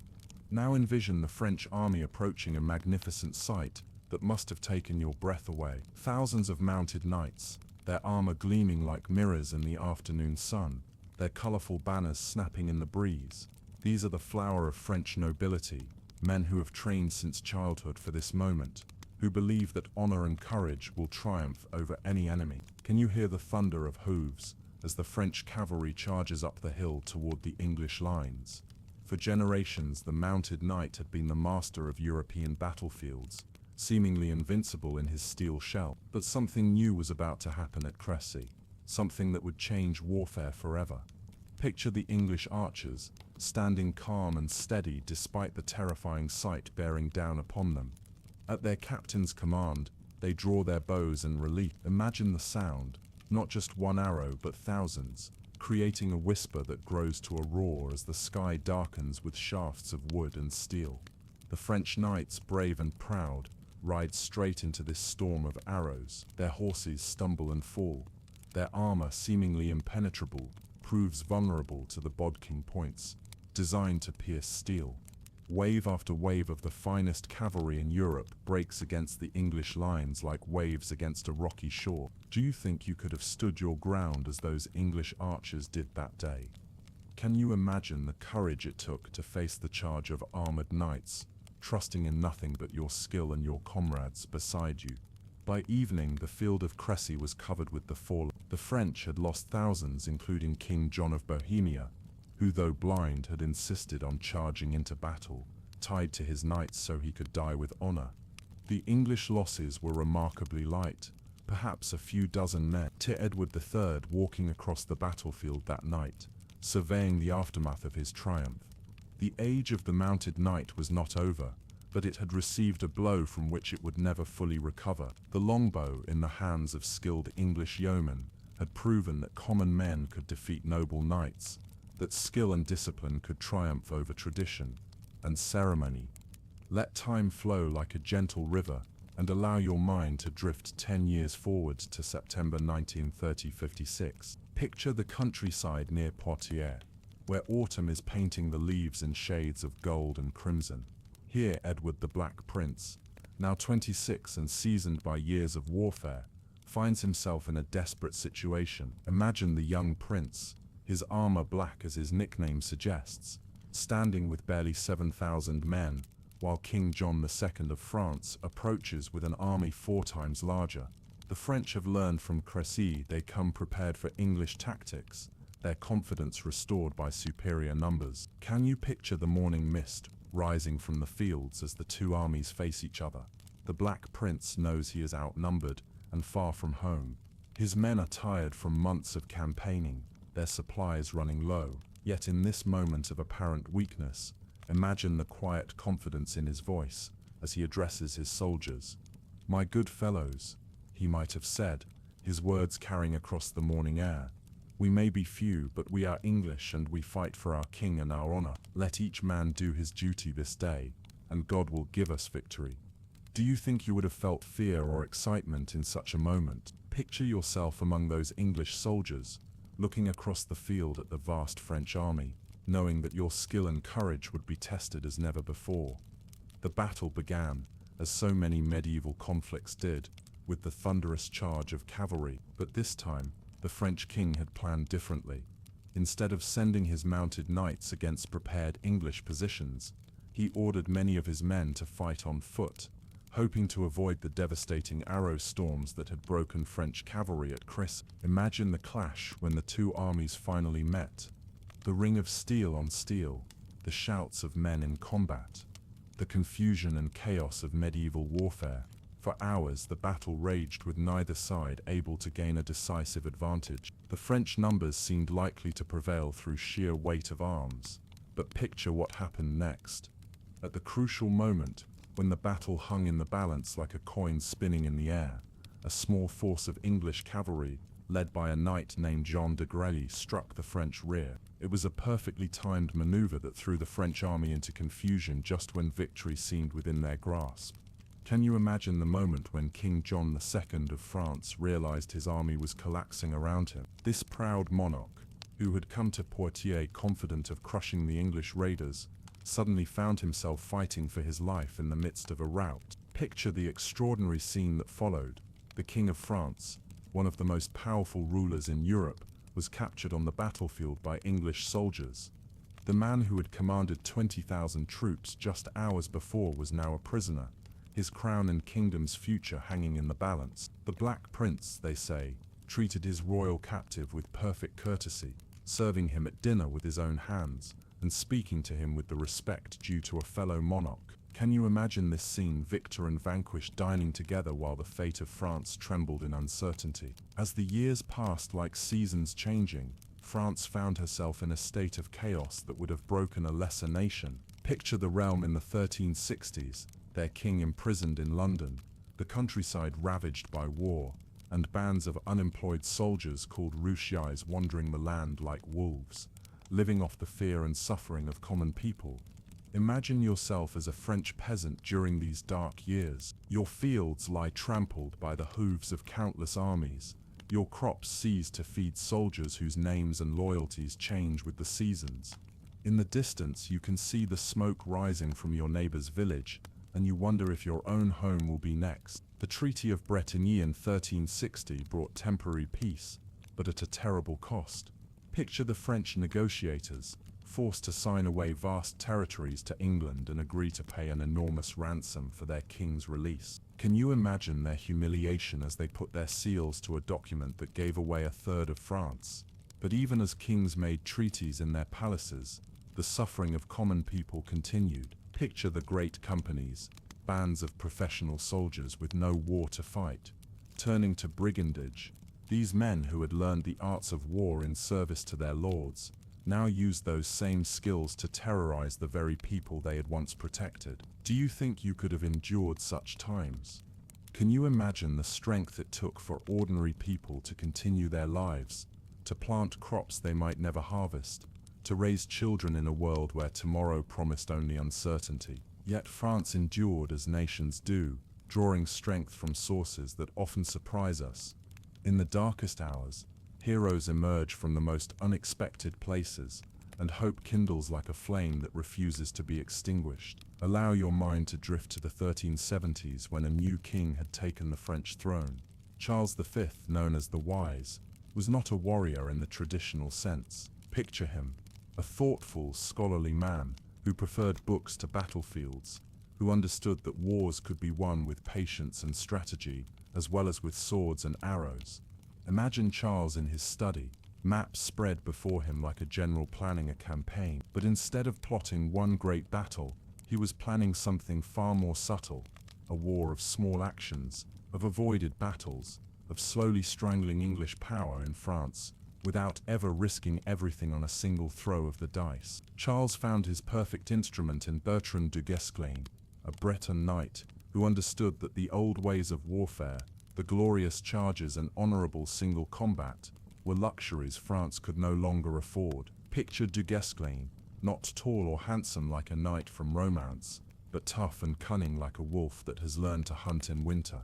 Now envision the French army approaching a magnificent sight that must have taken your breath away. Thousands of mounted knights, their armor gleaming like mirrors in the afternoon sun, their colorful banners snapping in the breeze. These are the flower of French nobility, men who have trained since childhood for this moment, who believe that honor and courage will triumph over any enemy. Can you hear the thunder of hooves as the French cavalry charges up the hill toward the English lines? For generations, the mounted knight had been the master of European battlefields, seemingly invincible in his steel shell. But something new was about to happen at Cressy, something that would change warfare forever. Picture the English archers, standing calm and steady despite the terrifying sight bearing down upon them. At their captain's command, they draw their bows and release. Imagine the sound, not just one arrow but thousands, creating a whisper that grows to a roar as the sky darkens with shafts of wood and steel. The French knights, brave and proud, ride straight into this storm of arrows. Their horses stumble and fall. Their armor, seemingly impenetrable, proves vulnerable to the bodkin points, designed to pierce steel. Wave after wave of the finest cavalry in Europe breaks against the English lines like waves against a rocky shore. Do you think you could have stood your ground as those English archers did that day? Can you imagine the courage it took to face the charge of armored knights, trusting in nothing but your skill and your comrades beside you? By evening, the field of Cressy was covered with the fallen. The French had lost thousands, including King John of Bohemia, who, though blind, had insisted on charging into battle, tied to his knights so he could die with honor. The English losses were remarkably light, perhaps a few dozen men. To Edward III walking across the battlefield that night, surveying the aftermath of his triumph. The age of the mounted knight was not over, but it had received a blow from which it would never fully recover. The longbow in the hands of skilled English yeomen had proven that common men could defeat noble knights, that skill and discipline could triumph over tradition and ceremony. Let time flow like a gentle river, and allow your mind to drift 10 years forward to September 1930-56. Picture the countryside near Poitiers, where autumn is painting the leaves in shades of gold and crimson. Here Edward the Black Prince, now 26 and seasoned by years of warfare, finds himself in a desperate situation. Imagine the young prince, his armor black as his nickname suggests, standing with barely 7,000 men, while King John II of France approaches with an army 4 times larger. The French have learned from Crécy they come prepared for English tactics, their confidence restored by superior numbers. Can you picture the morning mist rising from the fields as the two armies face each other? The Black Prince knows he is outnumbered and far from home. His men are tired from months of campaigning, their supplies running low. Yet in this moment of apparent weakness, imagine the quiet confidence in his voice as he addresses his soldiers. "My good fellows," he might have said, his words carrying across the morning air. "We may be few, but we are English and we fight for our king and our honor. Let each man do his duty this day, and God will give us victory." Do you think you would have felt fear or excitement in such a moment? Picture yourself among those English soldiers, looking across the field at the vast French army, knowing that your skill and courage would be tested as never before. The battle began, as so many medieval conflicts did, with the thunderous charge of cavalry, but this time, the French king had planned differently. Instead of sending his mounted knights against prepared English positions, he ordered many of his men to fight on foot, hoping to avoid the devastating arrow storms that had broken French cavalry at Crécy. Imagine the clash when the two armies finally met. The ring of steel on steel, the shouts of men in combat, the confusion and chaos of medieval warfare. For hours the battle raged with neither side able to gain a decisive advantage. The French numbers seemed likely to prevail through sheer weight of arms. But picture what happened next. At the crucial moment, when the battle hung in the balance like a coin spinning in the air, a small force of English cavalry, led by a knight named Jean de Grailly, struck the French rear. It was a perfectly timed maneuver that threw the French army into confusion just when victory seemed within their grasp. Can you imagine the moment when King John II of France realized his army was collapsing around him? This proud monarch, who had come to Poitiers confident of crushing the English raiders, suddenly found himself fighting for his life in the midst of a rout. Picture the extraordinary scene that followed. The King of France, one of the most powerful rulers in Europe, was captured on the battlefield by English soldiers. The man who had commanded 20,000 troops just hours before was now a prisoner, his crown and kingdom's future hanging in the balance. The Black Prince, they say, treated his royal captive with perfect courtesy, serving him at dinner with his own hands, and speaking to him with the respect due to a fellow monarch. Can you imagine this scene, victor and vanquished dining together while the fate of France trembled in uncertainty? As the years passed like seasons changing, France found herself in a state of chaos that would have broken a lesser nation. Picture the realm in the 1360s, their king imprisoned in London, the countryside ravaged by war, and bands of unemployed soldiers called Routiers wandering the land like wolves, living off the fear and suffering of common people. Imagine yourself as a French peasant during these dark years. Your fields lie trampled by the hooves of countless armies, your crops seized to feed soldiers whose names and loyalties change with the seasons. In the distance you can see the smoke rising from your neighbor's village, and you wonder if your own home will be next. The Treaty of Bretigny in 1360 brought temporary peace, but at a terrible cost. Picture the French negotiators, forced to sign away vast territories to England and agree to pay an enormous ransom for their king's release. Can you imagine their humiliation as they put their seals to a document that gave away 1/3 of France? But even as kings made treaties in their palaces, the suffering of common people continued. Picture the great companies, bands of professional soldiers with no war to fight, turning to brigandage. These men who had learned the arts of war in service to their lords, now used those same skills to terrorize the very people they had once protected. Do you think you could have endured such times? Can you imagine the strength it took for ordinary people to continue their lives, to plant crops they might never harvest, to raise children in a world where tomorrow promised only uncertainty? Yet France endured as nations do, drawing strength from sources that often surprise us. In the darkest hours, heroes emerge from the most unexpected places, and hope kindles like a flame that refuses to be extinguished. Allow your mind to drift to the 1370s when a new king had taken the French throne. Charles V, known as the Wise, was not a warrior in the traditional sense. Picture him, a thoughtful, scholarly man who preferred books to battlefields, who understood that wars could be won with patience and strategy, as well as with swords and arrows. Imagine Charles in his study, maps spread before him like a general planning a campaign, but instead of plotting one great battle, he was planning something far more subtle, a war of small actions, of avoided battles, of slowly strangling English power in France, without ever risking everything on a single throw of the dice. Charles found his perfect instrument in Bertrand du Guesclin, a Breton knight who understood that the old ways of warfare, the glorious charges and honorable single combat, were luxuries France could no longer afford. Picture du Guesclin, not tall or handsome like a knight from romance, but tough and cunning like a wolf that has learned to hunt in winter.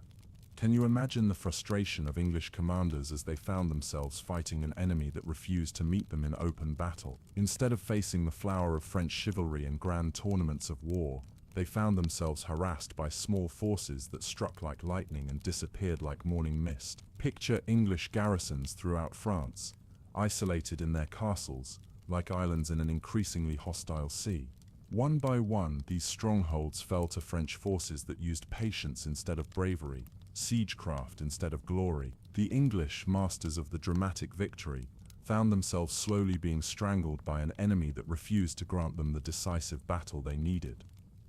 Can you imagine the frustration of English commanders as they found themselves fighting an enemy that refused to meet them in open battle? Instead of facing the flower of French chivalry in grand tournaments of war, they found themselves harassed by small forces that struck like lightning and disappeared like morning mist. Picture English garrisons throughout France, isolated in their castles, like islands in an increasingly hostile sea. One by one, these strongholds fell to French forces that used patience instead of bravery, siegecraft instead of glory. The English, masters of the dramatic victory, found themselves slowly being strangled by an enemy that refused to grant them the decisive battle they needed.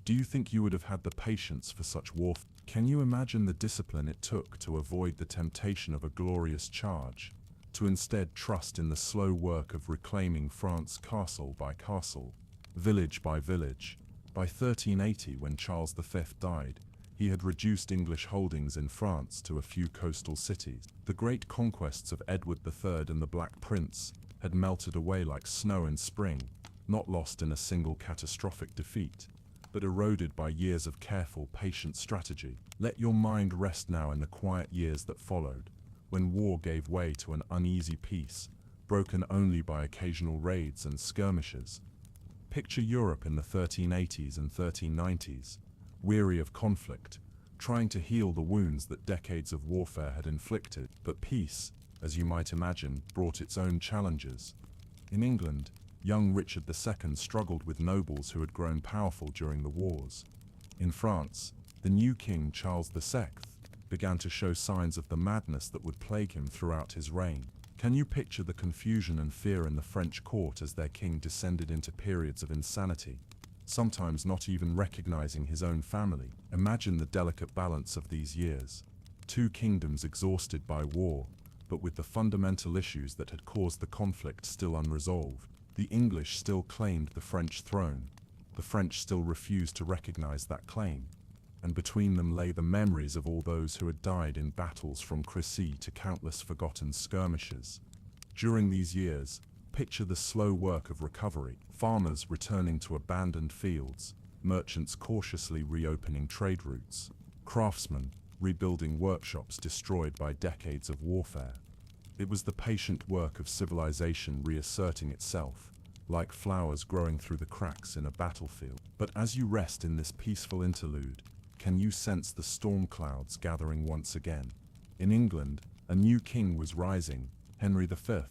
Do you think you would have had the patience for such warfare? Can you imagine the discipline it took to avoid the temptation of a glorious charge, to instead trust in the slow work of reclaiming France castle by castle, village by village? By 1380, when Charles V died, he had reduced English holdings in France to a few coastal cities. The great conquests of Edward III and the Black Prince had melted away like snow in spring, not lost in a single catastrophic defeat, but eroded by years of careful, patient strategy. Let your mind rest now in the quiet years that followed, when war gave way to an uneasy peace, broken only by occasional raids and skirmishes. Picture Europe in the 1380s and 1390s, weary of conflict, trying to heal the wounds that decades of warfare had inflicted. But peace, as you might imagine, brought its own challenges. In England, young Richard II struggled with nobles who had grown powerful during the wars. In France, the new king Charles VI began to show signs of the madness that would plague him throughout his reign. Can you picture the confusion and fear in the French court as their king descended into periods of insanity, sometimes not even recognizing his own family? Imagine the delicate balance of these years. Two kingdoms exhausted by war, but with the fundamental issues that had caused the conflict still unresolved. The English still claimed the French throne. The French still refused to recognize that claim. And between them lay the memories of all those who had died in battles from Crécy to countless forgotten skirmishes. During these years, picture the slow work of recovery. Farmers returning to abandoned fields, merchants cautiously reopening trade routes, craftsmen rebuilding workshops destroyed by decades of warfare. It was the patient work of civilization reasserting itself, like flowers growing through the cracks in a battlefield. But as you rest in this peaceful interlude, can you sense the storm clouds gathering once again? In England, a new king was rising, Henry V,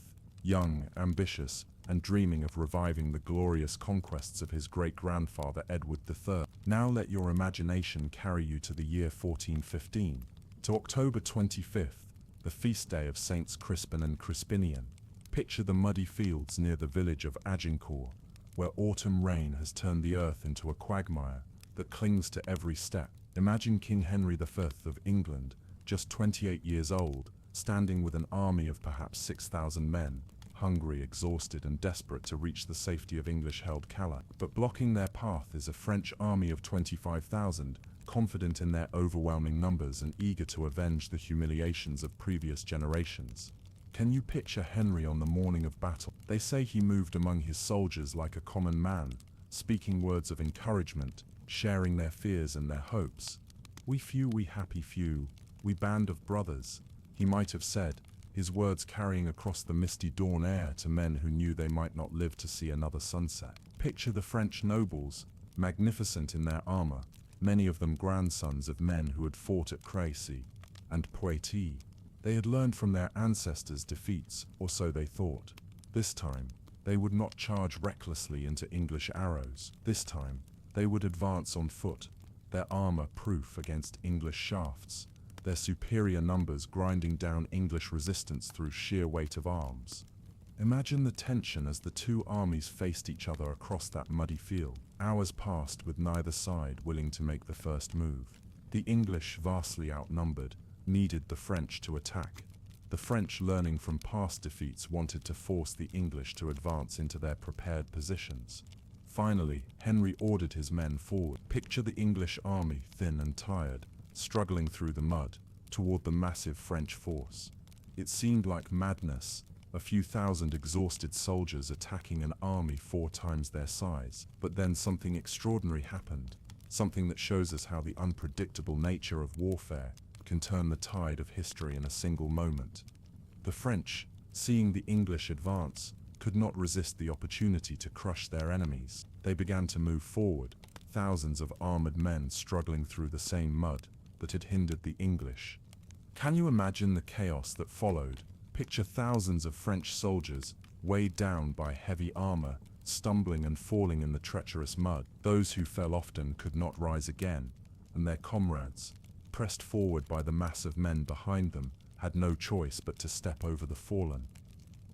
young, ambitious, and dreaming of reviving the glorious conquests of his great-grandfather Edward III. Now let your imagination carry you to the year 1415, to October 25th, the feast day of Saints Crispin and Crispinian. Picture the muddy fields near the village of Agincourt, where autumn rain has turned the earth into a quagmire that clings to every step. Imagine King Henry V of England, just 28 years old, standing with an army of perhaps 6,000 men, hungry, exhausted, and desperate to reach the safety of English-held Calais. But blocking their path is a French army of 25,000, confident in their overwhelming numbers and eager to avenge the humiliations of previous generations. Can you picture Henry on the morning of battle? They say he moved among his soldiers like a common man, speaking words of encouragement, sharing their fears and their hopes. "We few, we happy few, we band of brothers," he might have said, his words carrying across the misty dawn air to men who knew they might not live to see another sunset. Picture the French nobles, magnificent in their armor, many of them grandsons of men who had fought at Crécy and Poitiers. They had learned from their ancestors' defeats, or so they thought. This time, they would not charge recklessly into English arrows. This time, they would advance on foot, their armor proof against English shafts, their superior numbers grinding down English resistance through sheer weight of arms. Imagine the tension as the two armies faced each other across that muddy field. Hours passed with neither side willing to make the first move. The English, vastly outnumbered, needed the French to attack. The French, learning from past defeats, wanted to force the English to advance into their prepared positions. Finally, Henry ordered his men forward. Picture the English army, thin and tired, struggling through the mud, toward the massive French force. It seemed like madness, a few thousand exhausted soldiers attacking an army 4 times their size. But then something extraordinary happened, something that shows us how the unpredictable nature of warfare can turn the tide of history in a single moment. The French, seeing the English advance, could not resist the opportunity to crush their enemies. They began to move forward, thousands of armored men struggling through the same mud that had hindered the English. Can you imagine the chaos that followed? Picture thousands of French soldiers, weighed down by heavy armor, stumbling and falling in the treacherous mud. Those who fell often could not rise again, and their comrades, pressed forward by the mass of men behind them, had no choice but to step over the fallen.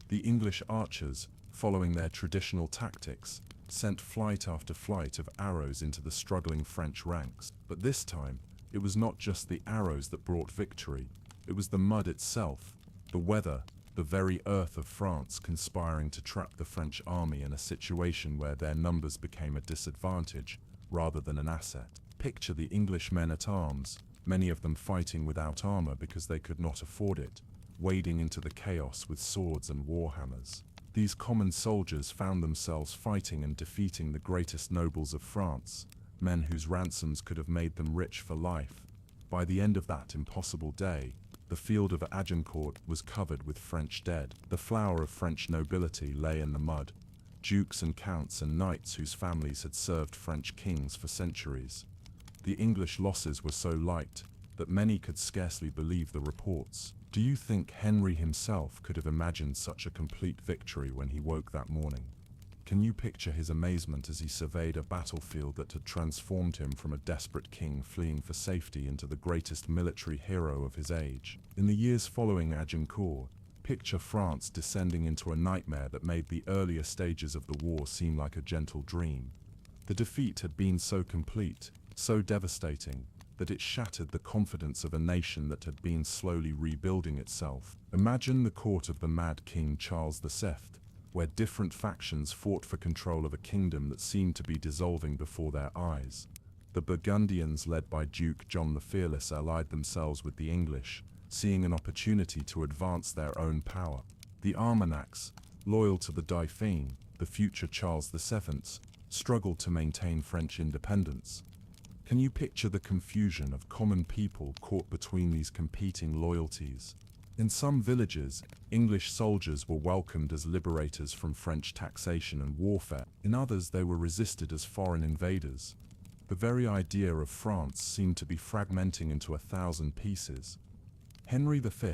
The English archers, following their traditional tactics, sent flight after flight of arrows into the struggling French ranks. But this time, it was not just the arrows that brought victory, it was the mud itself, the weather, the very earth of France conspiring to trap the French army in a situation where their numbers became a disadvantage rather than an asset. Picture the English men-at-arms, many of them fighting without armor because they could not afford it, wading into the chaos with swords and warhammers. These common soldiers found themselves fighting and defeating the greatest nobles of France, men whose ransoms could have made them rich for life. By the end of that impossible day, the field of Agincourt was covered with French dead. The flower of French nobility lay in the mud, dukes and counts and knights whose families had served French kings for centuries. The English losses were so light that many could scarcely believe the reports. Do you think Henry himself could have imagined such a complete victory when he woke that morning? Can you picture his amazement as he surveyed a battlefield that had transformed him from a desperate king fleeing for safety into the greatest military hero of his age? In the years following Agincourt, picture France descending into a nightmare that made the earlier stages of the war seem like a gentle dream. The defeat had been so complete, so devastating, that it shattered the confidence of a nation that had been slowly rebuilding itself. Imagine the court of the mad King Charles VII, where different factions fought for control of a kingdom that seemed to be dissolving before their eyes. The Burgundians, led by Duke John the Fearless, allied themselves with the English, seeing an opportunity to advance their own power. The Armagnacs, loyal to the Dauphin, the future Charles VII, struggled to maintain French independence. Can you picture the confusion of common people caught between these competing loyalties? In some villages, English soldiers were welcomed as liberators from French taxation and warfare. In others, they were resisted as foreign invaders. The very idea of France seemed to be fragmenting into 1,000 pieces. Henry V,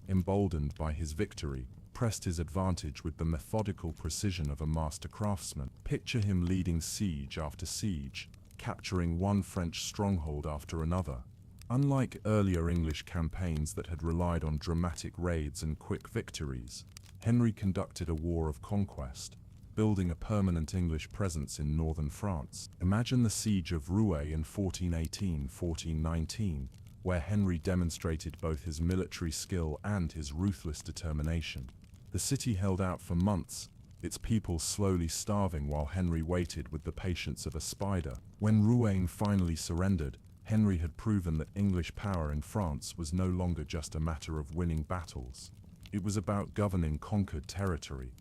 emboldened by his victory, pressed his advantage with the methodical precision of a master craftsman. Picture him leading siege after siege, capturing one French stronghold after another. Unlike earlier English campaigns that had relied on dramatic raids and quick victories, Henry conducted a war of conquest, building a permanent English presence in northern France. Imagine the siege of Rouen in 1418-1419, where Henry demonstrated both his military skill and his ruthless determination. The city held out for months, its people slowly starving while Henry waited with the patience of a spider. When Rouen finally surrendered, Henry had proven that English power in France was no longer just a matter of winning battles. It was about governing conquered territory.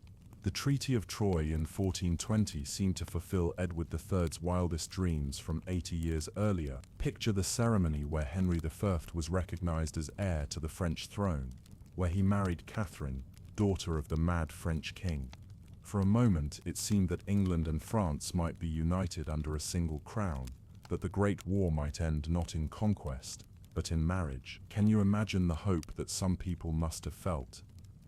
The Treaty of Troy in 1420 seemed to fulfill Edward III's wildest dreams from 80 years earlier. Picture the ceremony where Henry I was recognized as heir to the French throne, where he married Catherine, daughter of the mad French king. For a moment it seemed that England and France might be united under a single crown, that the Great War might end not in conquest, but in marriage. Can you imagine the hope that some people must have felt?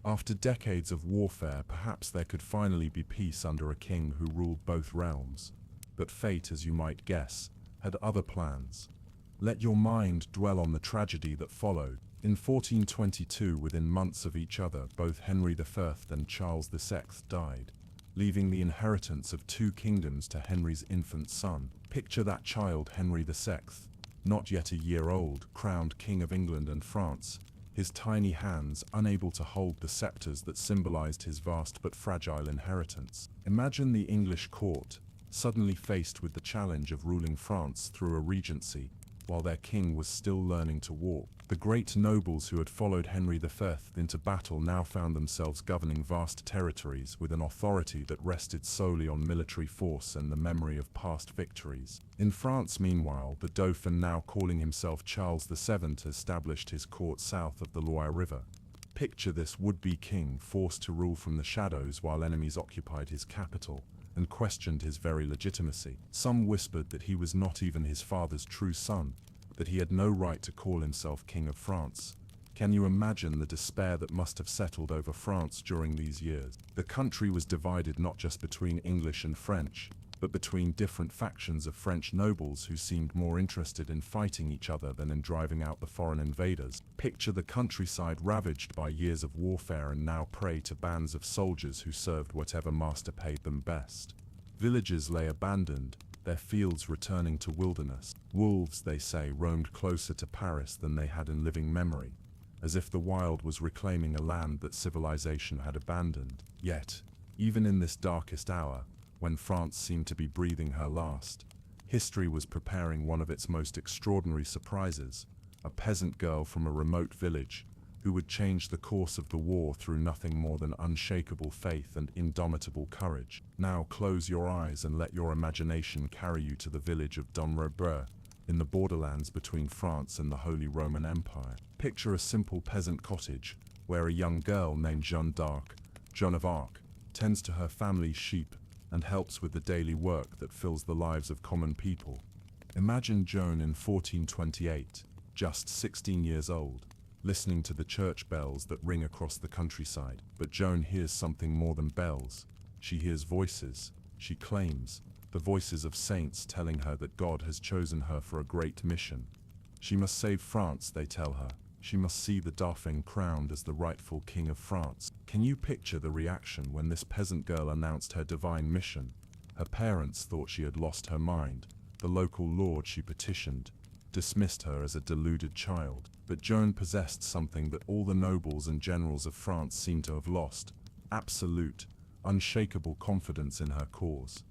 After decades of warfare, perhaps there could finally be peace under a king who ruled both realms. But fate, as you might guess, had other plans. Let your mind dwell on the tragedy that followed. In 1422, within months of each other, both Henry I and Charles VI died, leaving the inheritance of two kingdoms to Henry's infant son. Picture that child, Henry VI, not yet a year old, crowned King of England and France, his tiny hands unable to hold the scepters that symbolized his vast but fragile inheritance. Imagine the English court, suddenly faced with the challenge of ruling France through a regency, while their king was still learning to walk. The great nobles who had followed Henry I into battle now found themselves governing vast territories with an authority that rested solely on military force and the memory of past victories. In France, meanwhile, the Dauphin, now calling himself Charles VII, established his court south of the Loire River. Picture this would-be king forced to rule from the shadows while enemies occupied his capital and questioned his very legitimacy. Some whispered that he was not even his father's true son, that he had no right to call himself King of France. Can you imagine the despair that must have settled over France during these years? The country was divided not just between English and French, but between different factions of French nobles who seemed more interested in fighting each other than in driving out the foreign invaders. Picture the countryside ravaged by years of warfare and now prey to bands of soldiers who served whatever master paid them best. Villages lay abandoned, their fields returning to wilderness. Wolves, they say, roamed closer to Paris than they had in living memory, as if the wild was reclaiming a land that civilization had abandoned. Yet, even in this darkest hour, when France seemed to be breathing her last, history was preparing one of its most extraordinary surprises, a peasant girl from a remote village, who would change the course of the war through nothing more than unshakable faith and indomitable courage. Now close your eyes and let your imagination carry you to the village of Domrebourg, in the borderlands between France and the Holy Roman Empire. Picture a simple peasant cottage, where a young girl named Jeanne of Arc, tends to her family's sheep and helps with the daily work that fills the lives of common people. Imagine Joan in 1428, just 16 years old, listening to the church bells that ring across the countryside. But Joan hears something more than bells. She hears voices, she claims, the voices of saints telling her that God has chosen her for a great mission. She must save France, they tell her. She must see the Dauphin crowned as the rightful King of France. Can you picture the reaction when this peasant girl announced her divine mission? Her parents thought she had lost her mind. The local lord she petitioned dismissed her as a deluded child. But Joan possessed something that all the nobles and generals of France seemed to have lost: absolute, unshakable confidence in her cause.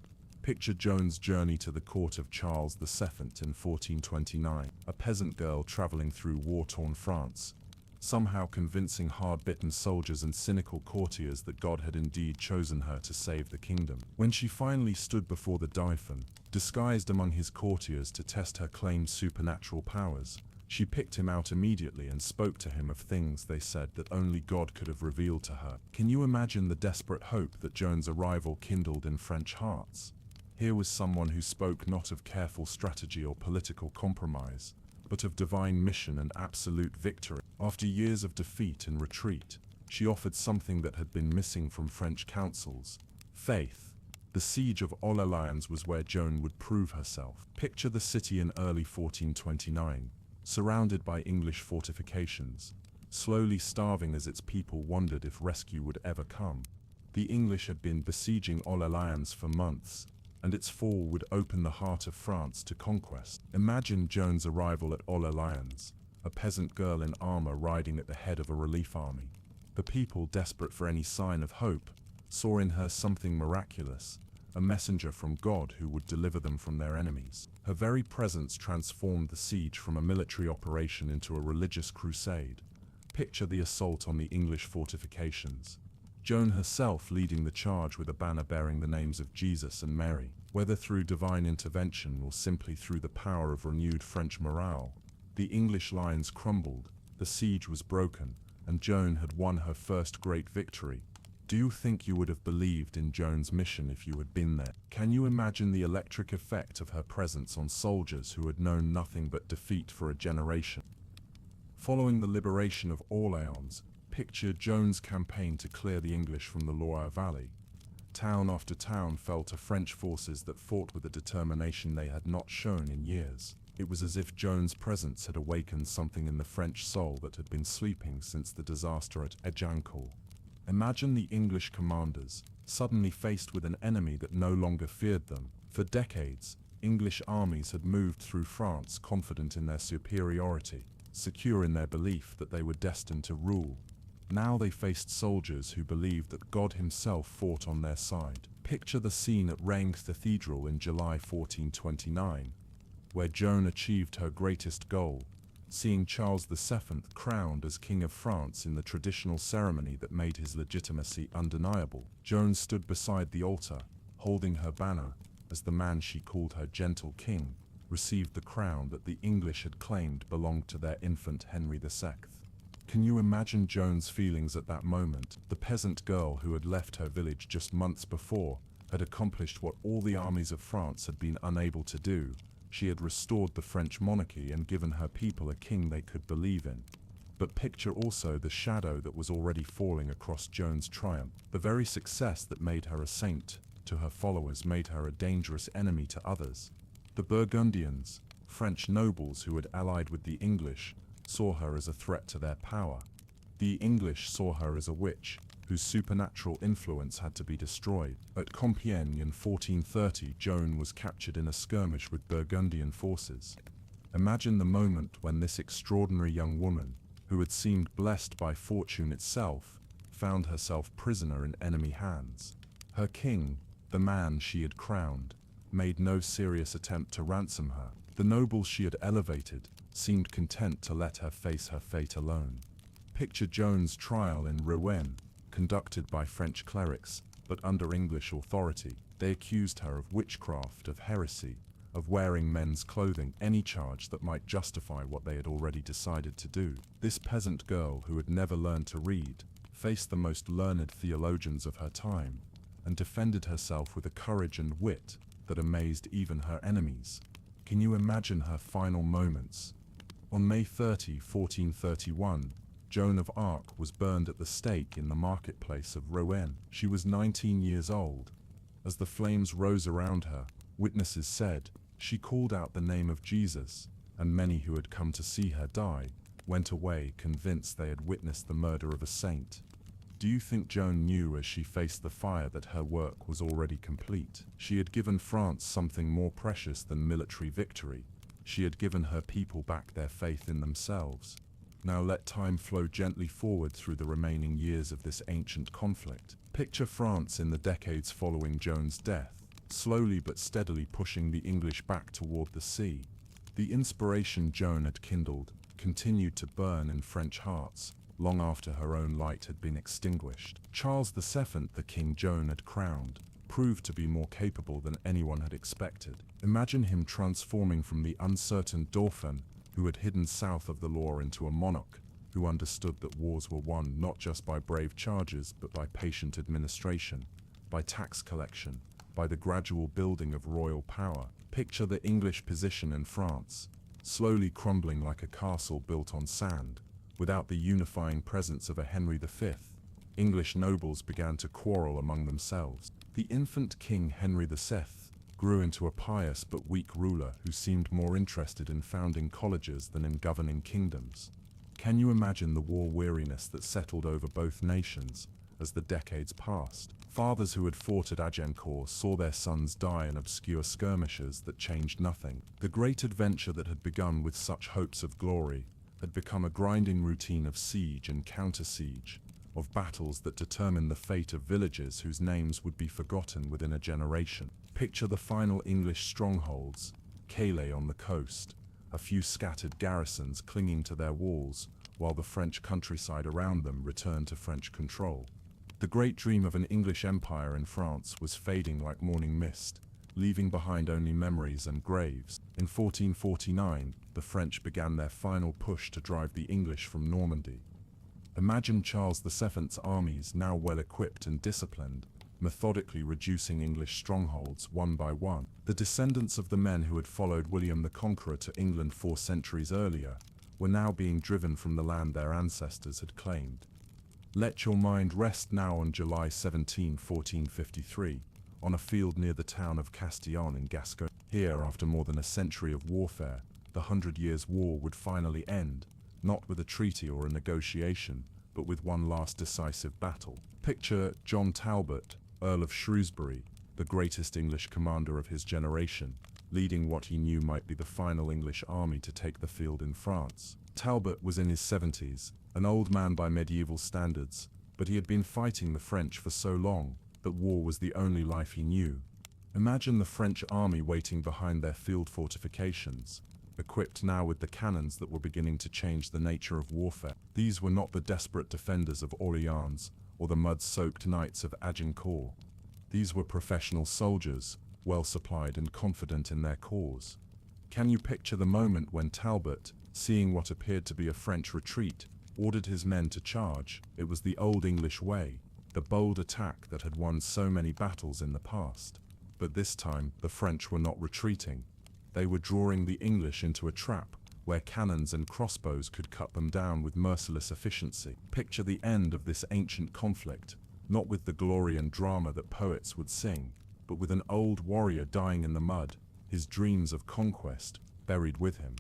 Picture Joan's journey to the court of Charles VII in 1429, a peasant girl traveling through war-torn France, somehow convincing hard-bitten soldiers and cynical courtiers that God had indeed chosen her to save the kingdom. When she finally stood before the Dauphin, disguised among his courtiers to test her claimed supernatural powers, she picked him out immediately and spoke to him of things, they said, that only God could have revealed to her. Can you imagine the desperate hope that Joan's arrival kindled in French hearts? Here was someone who spoke not of careful strategy or political compromise, but of divine mission and absolute victory. After years of defeat and retreat, she offered something that had been missing from French councils: faith. The siege of Orléans was where Joan would prove herself. Picture the city in early 1429, surrounded by English fortifications, slowly starving as its people wondered if rescue would ever come. The English had been besieging Orléans for months, and its fall would open the heart of France to conquest. Imagine Joan's arrival at Orléans, a peasant girl in armor riding at the head of a relief army. The people, desperate for any sign of hope, saw in her something miraculous, a messenger from God who would deliver them from their enemies. Her very presence transformed the siege from a military operation into a religious crusade. Picture the assault on the English fortifications. Joan herself leading the charge with a banner bearing the names of Jesus and Mary. Whether through divine intervention or simply through the power of renewed French morale, the English lines crumbled, the siege was broken, and Joan had won her first great victory. Do you think you would have believed in Joan's mission if you had been there? Can you imagine the electric effect of her presence on soldiers who had known nothing but defeat for a generation? Following the liberation of Orléans, picture Joan's campaign to clear the English from the Loire Valley. Town after town fell to French forces that fought with a determination they had not shown in years. It was as if Joan's presence had awakened something in the French soul that had been sleeping since the disaster at Agincourt. Imagine the English commanders, suddenly faced with an enemy that no longer feared them. For decades, English armies had moved through France confident in their superiority, secure in their belief that they were destined to rule. Now they faced soldiers who believed that God himself fought on their side. Picture the scene at Reims Cathedral in July 1429, where Joan achieved her greatest goal, seeing Charles VII crowned as King of France in the traditional ceremony that made his legitimacy undeniable. Joan stood beside the altar, holding her banner, as the man she called her gentle king received the crown that the English had claimed belonged to their infant Henry II. Can you imagine Joan's feelings at that moment? The peasant girl who had left her village just months before had accomplished what all the armies of France had been unable to do. She had restored the French monarchy and given her people a king they could believe in. But picture also the shadow that was already falling across Joan's triumph. The very success that made her a saint to her followers made her a dangerous enemy to others. The Burgundians, French nobles who had allied with the English, saw her as a threat to their power. The English saw her as a witch, whose supernatural influence had to be destroyed. At Compiègne in 1430, Joan was captured in a skirmish with Burgundian forces. Imagine the moment when this extraordinary young woman, who had seemed blessed by fortune itself, found herself prisoner in enemy hands. Her king, the man she had crowned, made no serious attempt to ransom her. The nobles she had elevated seemed content to let her face her fate alone. Picture Joan's trial in Rouen, conducted by French clerics, but under English authority. They accused her of witchcraft, of heresy, of wearing men's clothing, any charge that might justify what they had already decided to do. This peasant girl, who had never learned to read, faced the most learned theologians of her time, and defended herself with a courage and wit that amazed even her enemies. Can you imagine her final moments? On May 30, 1431, Joan of Arc was burned at the stake in the marketplace of Rouen. She was 19 years old. As the flames rose around her, witnesses said, she called out the name of Jesus, and many who had come to see her die went away convinced they had witnessed the murder of a saint. Do you think Joan knew as she faced the fire that her work was already complete? She had given France something more precious than military victory. She had given her people back their faith in themselves. Now let time flow gently forward through the remaining years of this ancient conflict. Picture France in the decades following Joan's death, slowly but steadily pushing the English back toward the sea. The inspiration Joan had kindled continued to burn in French hearts, long after her own light had been extinguished. Charles VII, the king Joan had crowned, proved to be more capable than anyone had expected. Imagine him transforming from the uncertain Dauphin who had hidden south of the Loire into a monarch who understood that wars were won not just by brave charges but by patient administration, by tax collection, by the gradual building of royal power. Picture the English position in France, slowly crumbling like a castle built on sand. Without the unifying presence of a Henry V, English nobles began to quarrel among themselves. The infant King Henry VI grew into a pious but weak ruler who seemed more interested in founding colleges than in governing kingdoms. Can you imagine the war weariness that settled over both nations as the decades passed? Fathers who had fought at Agincourt saw their sons die in obscure skirmishes that changed nothing. The great adventure that had begun with such hopes of glory had become a grinding routine of siege and counter-siege, of battles that determined the fate of villages whose names would be forgotten within a generation. Picture the final English strongholds, Calais on the coast, a few scattered garrisons clinging to their walls, while the French countryside around them returned to French control. The great dream of an English empire in France was fading like morning mist, leaving behind only memories and graves. In 1449, the French began their final push to drive the English from Normandy. Imagine Charles VII's armies, now well equipped and disciplined, methodically reducing English strongholds one by one. The descendants of the men who had followed William the Conqueror to England 4 centuries earlier were now being driven from the land their ancestors had claimed. Let your mind rest now on July 17, 1453, on a field near the town of Castillon in Gascony. Here, after more than a century of warfare, the 100 Years' War would finally end, not with a treaty or a negotiation, but with one last decisive battle. Picture John Talbot, Earl of Shrewsbury, the greatest English commander of his generation, leading what he knew might be the final English army to take the field in France. Talbot was in his 70s, an old man by medieval standards, but he had been fighting the French for so long that war was the only life he knew. Imagine the French army waiting behind their field fortifications, equipped now with the cannons that were beginning to change the nature of warfare. These were not the desperate defenders of Orleans or the mud-soaked knights of Agincourt. These were professional soldiers, well supplied and confident in their cause. Can you picture the moment when Talbot, seeing what appeared to be a French retreat, ordered his men to charge? It was the old English way, the bold attack that had won so many battles in the past. But this time, the French were not retreating. They were drawing the English into a trap where cannons and crossbows could cut them down with merciless efficiency. Picture the end of this ancient conflict, not with the glory and drama that poets would sing, but with an old warrior dying in the mud, his dreams of conquest buried with him.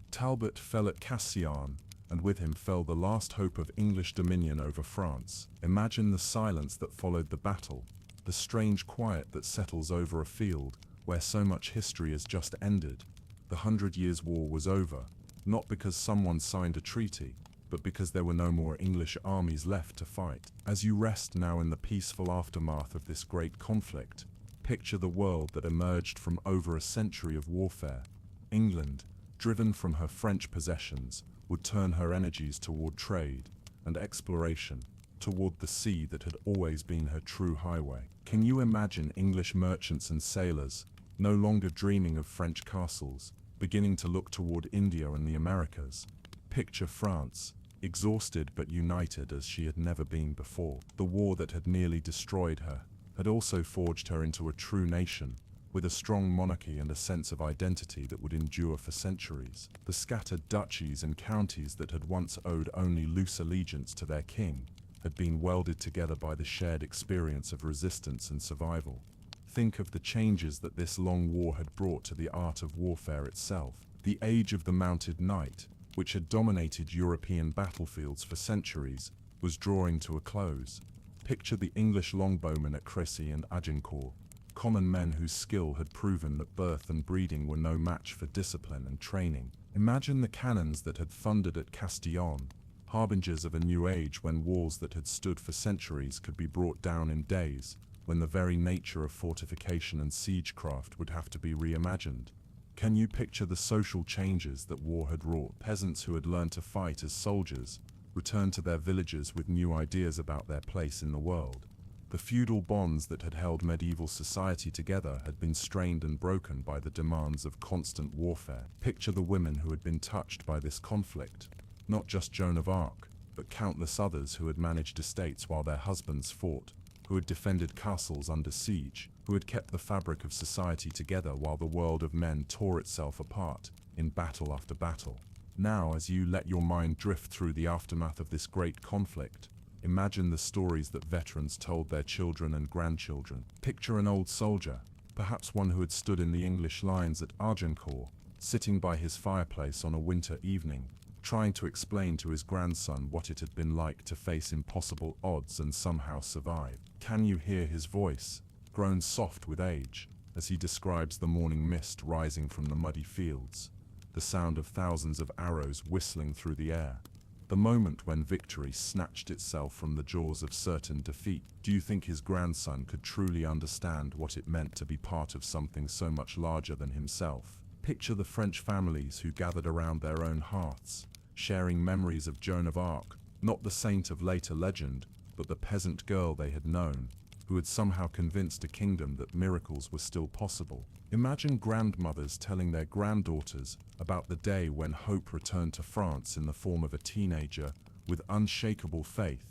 Talbot fell at Castillon, and with him fell the last hope of English dominion over France. Imagine the silence that followed the battle, the strange quiet that settles over a field where so much history has just ended. The 100 Years' War was over, not because someone signed a treaty, but because there were no more English armies left to fight. As you rest now in the peaceful aftermath of this great conflict, picture the world that emerged from over a century of warfare. England, driven from her French possessions, would turn her energies toward trade and exploration, toward the sea that had always been her true highway. Can you imagine English merchants and sailors, no longer dreaming of French castles, beginning to look toward India and the Americas? Picture France, exhausted but united as she had never been before. The war that had nearly destroyed her had also forged her into a true nation, with a strong monarchy and a sense of identity that would endure for centuries. The scattered duchies and counties that had once owed only loose allegiance to their king had been welded together by the shared experience of resistance and survival. Think of the changes that this long war had brought to the art of warfare itself. The age of the mounted knight, which had dominated European battlefields for centuries, was drawing to a close. Picture the English longbowmen at Crécy and Agincourt, common men whose skill had proven that birth and breeding were no match for discipline and training. Imagine the cannons that had thundered at Castillon, harbingers of a new age when walls that had stood for centuries could be brought down in days, when the very nature of fortification and siegecraft would have to be reimagined. Can you picture the social changes that war had wrought? Peasants who had learned to fight as soldiers returned to their villages with new ideas about their place in the world. The feudal bonds that had held medieval society together had been strained and broken by the demands of constant warfare. Picture the women who had been touched by this conflict, not just Joan of Arc, but countless others who had managed estates while their husbands fought, who had defended castles under siege, who had kept the fabric of society together while the world of men tore itself apart in battle after battle. Now, as you let your mind drift through the aftermath of this great conflict, imagine the stories that veterans told their children and grandchildren. Picture an old soldier, perhaps one who had stood in the English lines at Agincourt, sitting by his fireplace on a winter evening, trying to explain to his grandson what it had been like to face impossible odds and somehow survive. Can you hear his voice, grown soft with age, as he describes the morning mist rising from the muddy fields, the sound of thousands of arrows whistling through the air, the moment when victory snatched itself from the jaws of certain defeat? Do you think his grandson could truly understand what it meant to be part of something so much larger than himself? Picture the French families who gathered around their own hearths, sharing memories of Joan of Arc, not the saint of later legend, but the peasant girl they had known, who had somehow convinced a kingdom that miracles were still possible. Imagine grandmothers telling their granddaughters about the day when hope returned to France in the form of a teenager with unshakable faith.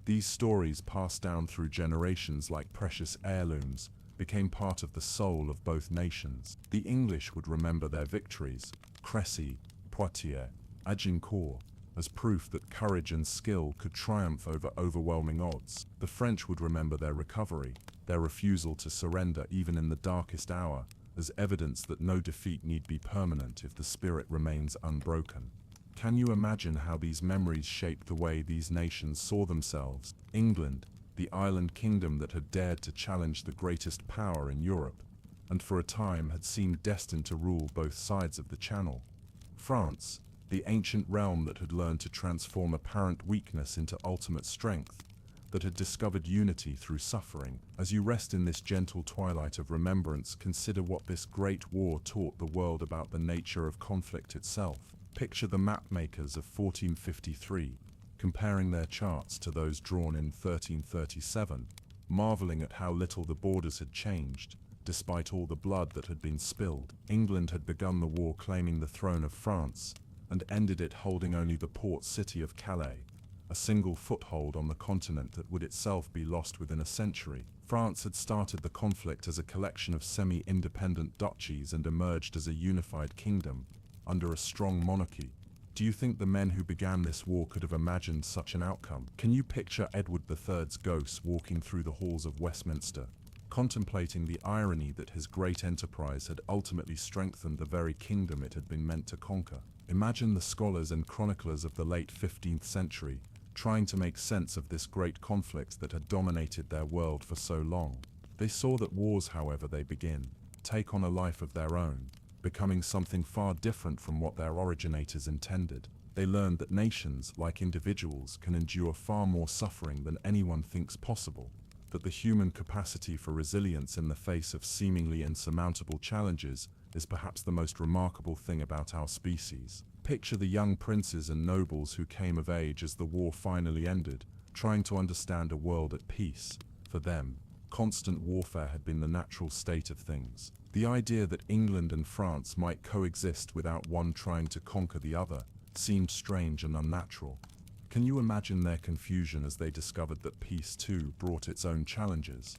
These stories, passed down through generations like precious heirlooms, became part of the soul of both nations. The English would remember their victories, Crécy, Poitiers, Agincourt, as proof that courage and skill could triumph over overwhelming odds. The French would remember their recovery, their refusal to surrender even in the darkest hour, as evidence that no defeat need be permanent if the spirit remains unbroken. Can you imagine how these memories shaped the way these nations saw themselves? England, the island kingdom that had dared to challenge the greatest power in Europe, and for a time had seemed destined to rule both sides of the Channel. France, the ancient realm that had learned to transform apparent weakness into ultimate strength, that had discovered unity through suffering. As you rest in this gentle twilight of remembrance, consider what this great war taught the world about the nature of conflict itself. Picture the mapmakers of 1453, comparing their charts to those drawn in 1337, marveling at how little the borders had changed, despite all the blood that had been spilled. England had begun the war claiming the throne of France, and ended it holding only the port city of Calais, a single foothold on the continent that would itself be lost within a century. France had started the conflict as a collection of semi-independent duchies and emerged as a unified kingdom, under a strong monarchy. Do you think the men who began this war could have imagined such an outcome? Can you picture Edward III's ghost walking through the halls of Westminster, contemplating the irony that his great enterprise had ultimately strengthened the very kingdom it had been meant to conquer? Imagine the scholars and chroniclers of the late 15th century, trying to make sense of this great conflict that had dominated their world for so long. They saw that wars, however they begin, take on a life of their own, becoming something far different from what their originators intended. They learned that nations, like individuals, can endure far more suffering than anyone thinks possible, that the human capacity for resilience in the face of seemingly insurmountable challenges is perhaps the most remarkable thing about our species. Picture the young princes and nobles who came of age as the war finally ended, trying to understand a world at peace. For them, constant warfare had been the natural state of things. The idea that England and France might coexist without one trying to conquer the other seemed strange and unnatural. Can you imagine their confusion as they discovered that peace too brought its own challenges?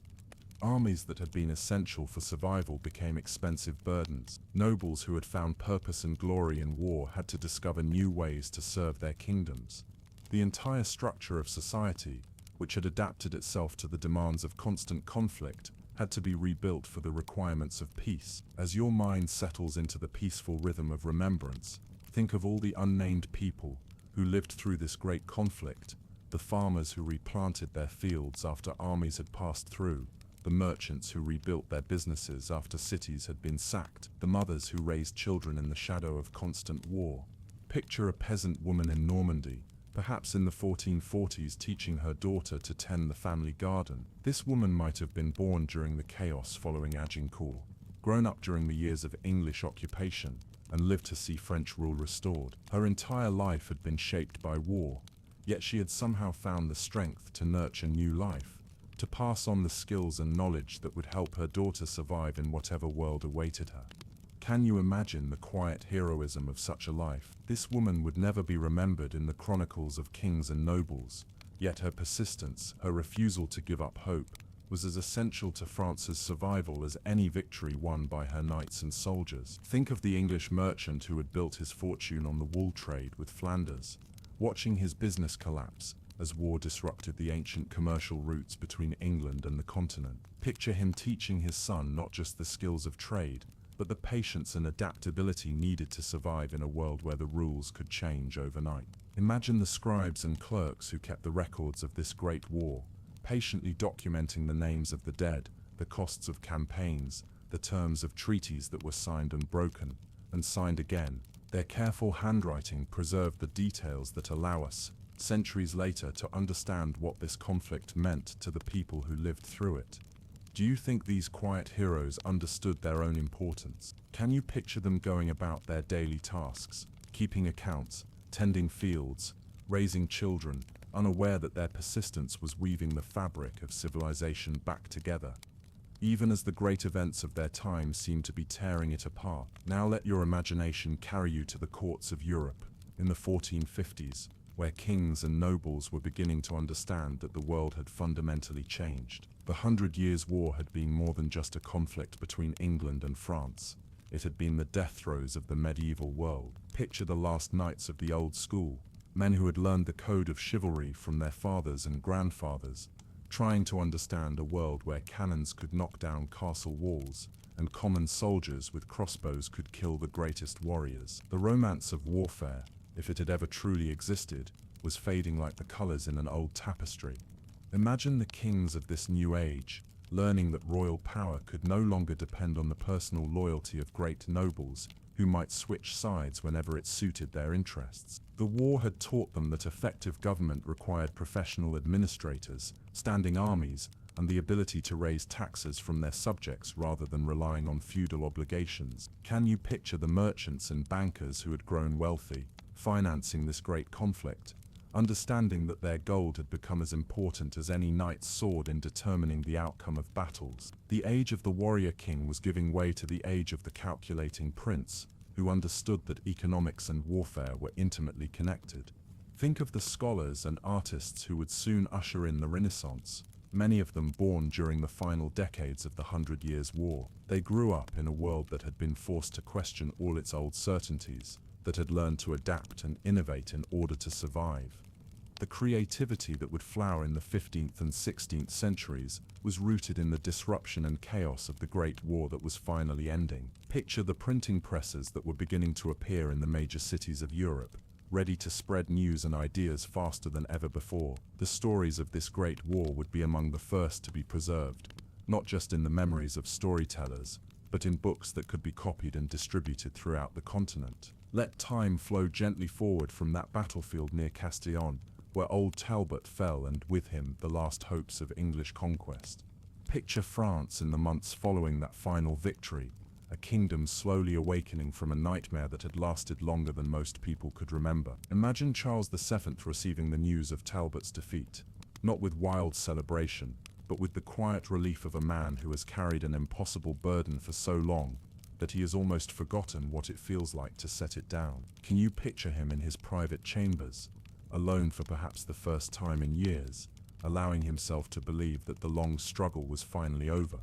Armies that had been essential for survival became expensive burdens. Nobles who had found purpose and glory in war had to discover new ways to serve their kingdoms. The entire structure of society, which had adapted itself to the demands of constant conflict, had to be rebuilt for the requirements of peace. As your mind settles into the peaceful rhythm of remembrance, think of all the unnamed people who lived through this great conflict, the farmers who replanted their fields after armies had passed through, the merchants who rebuilt their businesses after cities had been sacked, the mothers who raised children in the shadow of constant war. Picture a peasant woman in Normandy, perhaps in the 1440s, teaching her daughter to tend the family garden. This woman might have been born during the chaos following Agincourt, grown up during the years of English occupation, and lived to see French rule restored. Her entire life had been shaped by war, yet she had somehow found the strength to nurture new life, to pass on the skills and knowledge that would help her daughter survive in whatever world awaited her. Can you imagine the quiet heroism of such a life? This woman would never be remembered in the chronicles of kings and nobles, yet her persistence, her refusal to give up hope, was as essential to France's survival as any victory won by her knights and soldiers. Think of the English merchant who had built his fortune on the wool trade with Flanders, watching his business collapse as war disrupted the ancient commercial routes between England and the continent. Picture him teaching his son not just the skills of trade, but the patience and adaptability needed to survive in a world where the rules could change overnight. Imagine the scribes and clerks who kept the records of this great war, patiently documenting the names of the dead, the costs of campaigns, the terms of treaties that were signed and broken, and signed again. Their careful handwriting preserved the details that allow us, centuries later, to understand what this conflict meant to the people who lived through it. Do you think these quiet heroes understood their own importance? Can you picture them going about their daily tasks, keeping accounts, tending fields, raising children, unaware that their persistence was weaving the fabric of civilization back together, even as the great events of their time seemed to be tearing it apart. Now let your imagination carry you to the courts of Europe in the 1450s, where kings and nobles were beginning to understand that the world had fundamentally changed. The 100 Years' War had been more than just a conflict between England and France. It had been the death throes of the medieval world. Picture the last knights of the old school, men who had learned the code of chivalry from their fathers and grandfathers, trying to understand a world where cannons could knock down castle walls, and common soldiers with crossbows could kill the greatest warriors. The romance of warfare, if it had ever truly existed, was fading like the colors in an old tapestry. Imagine the kings of this new age, learning that royal power could no longer depend on the personal loyalty of great nobles, who might switch sides whenever it suited their interests. The war had taught them that effective government required professional administrators, standing armies, and the ability to raise taxes from their subjects rather than relying on feudal obligations. Can you picture the merchants and bankers who had grown wealthy, financing this great conflict, understanding that their gold had become as important as any knight's sword in determining the outcome of battles? The age of the warrior king was giving way to the age of the calculating prince, who understood that economics and warfare were intimately connected. Think of the scholars and artists who would soon usher in the Renaissance, many of them born during the final decades of the 100 Years' War. They grew up in a world that had been forced to question all its old certainties, that had learned to adapt and innovate in order to survive. The creativity that would flower in the 15th and 16th centuries was rooted in the disruption and chaos of the Great War that was finally ending. Picture the printing presses that were beginning to appear in the major cities of Europe, ready to spread news and ideas faster than ever before. The stories of this great war would be among the first to be preserved, not just in the memories of storytellers, but in books that could be copied and distributed throughout the continent. Let time flow gently forward from that battlefield near Castillon, where old Talbot fell and with him the last hopes of English conquest. Picture France in the months following that final victory, a kingdom slowly awakening from a nightmare that had lasted longer than most people could remember. Imagine Charles VII receiving the news of Talbot's defeat, not with wild celebration, but with the quiet relief of a man who has carried an impossible burden for so long that he has almost forgotten what it feels like to set it down. Can you picture him in his private chambers, alone for perhaps the first time in years, allowing himself to believe that the long struggle was finally over?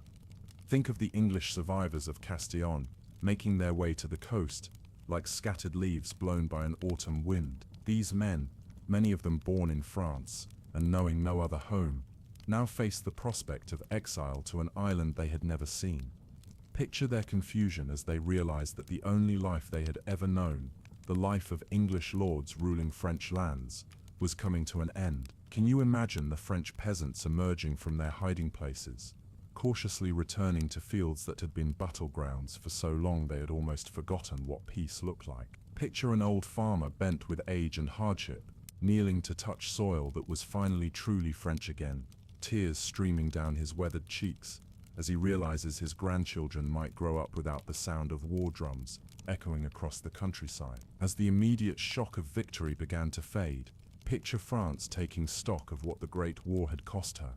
Think of the English survivors of Castillon, making their way to the coast, like scattered leaves blown by an autumn wind. These men, many of them born in France, and knowing no other home, now faced the prospect of exile to an island they had never seen. Picture their confusion as they realized that the only life they had ever known, the life of English lords ruling French lands, was coming to an end. Can you imagine the French peasants emerging from their hiding places, cautiously returning to fields that had been battlegrounds for so long they had almost forgotten what peace looked like? Picture an old farmer bent with age and hardship, kneeling to touch soil that was finally truly French again, tears streaming down his weathered cheeks, as he realizes his grandchildren might grow up without the sound of war drums echoing across the countryside. As the immediate shock of victory began to fade, picture France taking stock of what the Great War had cost her.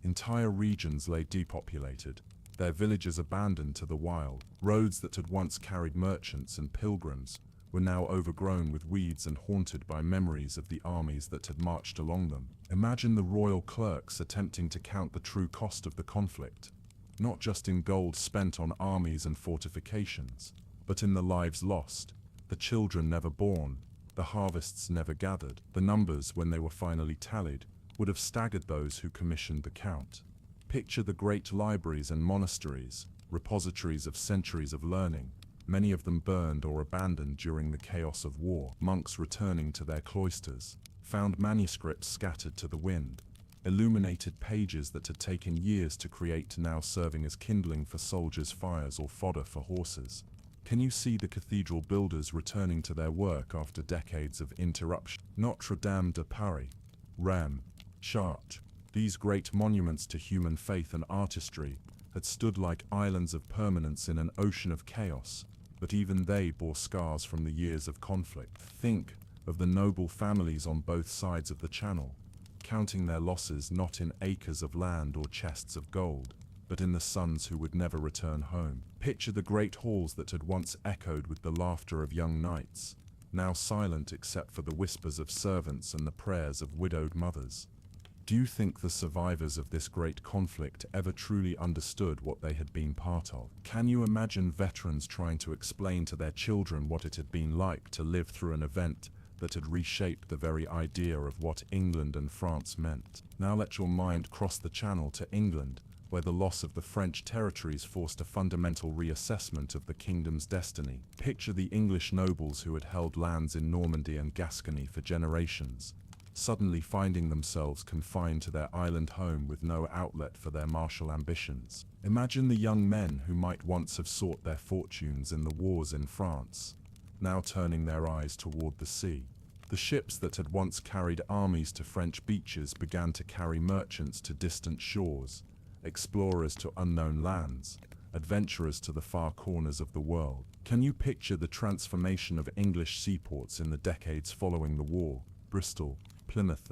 Entire regions lay depopulated, their villages abandoned to the wild. Roads that had once carried merchants and pilgrims were now overgrown with weeds and haunted by memories of the armies that had marched along them. Imagine the royal clerks attempting to count the true cost of the conflict, not just in gold spent on armies and fortifications, but in the lives lost, the children never born, the harvests never gathered. The numbers, when they were finally tallied, would have staggered those who commissioned the count. Picture the great libraries and monasteries, repositories of centuries of learning, many of them burned or abandoned during the chaos of war. Monks returning to their cloisters, found manuscripts scattered to the wind, illuminated pages that had taken years to create now serving as kindling for soldiers' fires or fodder for horses. Can you see the cathedral builders returning to their work after decades of interruption? Notre Dame de Paris, Rheims, Chartres, these great monuments to human faith and artistry had stood like islands of permanence in an ocean of chaos, but even they bore scars from the years of conflict. Think of the noble families on both sides of the Channel, counting their losses not in acres of land or chests of gold, but in the sons who would never return home. Picture the great halls that had once echoed with the laughter of young knights, now silent except for the whispers of servants and the prayers of widowed mothers. Do you think the survivors of this great conflict ever truly understood what they had been part of? Can you imagine veterans trying to explain to their children what it had been like to live through an event that had reshaped the very idea of what England and France meant? Now let your mind cross the channel to England, where the loss of the French territories forced a fundamental reassessment of the kingdom's destiny. Picture the English nobles who had held lands in Normandy and Gascony for generations, suddenly finding themselves confined to their island home with no outlet for their martial ambitions. Imagine the young men who might once have sought their fortunes in the wars in France, now turning their eyes toward the sea. The ships that had once carried armies to French beaches began to carry merchants to distant shores, explorers to unknown lands, adventurers to the far corners of the world. Can you picture the transformation of English seaports in the decades following the war? Bristol, Plymouth,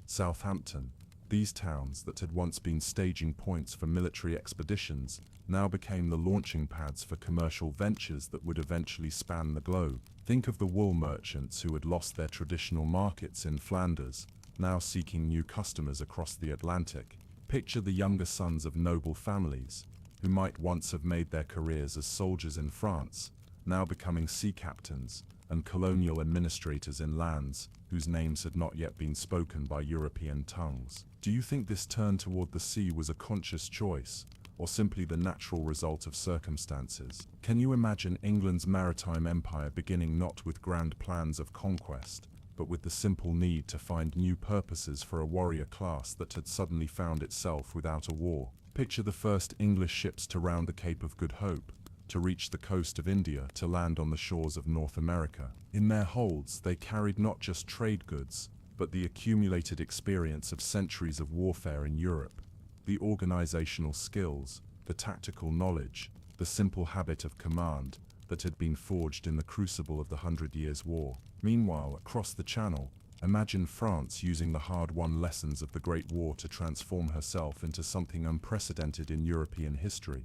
Southampton, these towns that had once been staging points for military expeditions now became the launching pads for commercial ventures that would eventually span the globe. Think of the wool merchants who had lost their traditional markets in Flanders, now seeking new customers across the Atlantic. Picture the younger sons of noble families, who might once have made their careers as soldiers in France, now becoming sea captains and colonial administrators in lands whose names had not yet been spoken by European tongues. Do you think this turn toward the sea was a conscious choice, or simply the natural result of circumstances? Can you imagine England's maritime empire beginning not with grand plans of conquest, but with the simple need to find new purposes for a warrior class that had suddenly found itself without a war? Picture the first English ships to round the Cape of Good Hope, to reach the coast of India, to land on the shores of North America. In their holds, they carried not just trade goods, but the accumulated experience of centuries of warfare in Europe, the organizational skills, the tactical knowledge, the simple habit of command that had been forged in the crucible of the 100 Years' War. Meanwhile, across the Channel, imagine France using the hard-won lessons of the Great War to transform herself into something unprecedented in European history.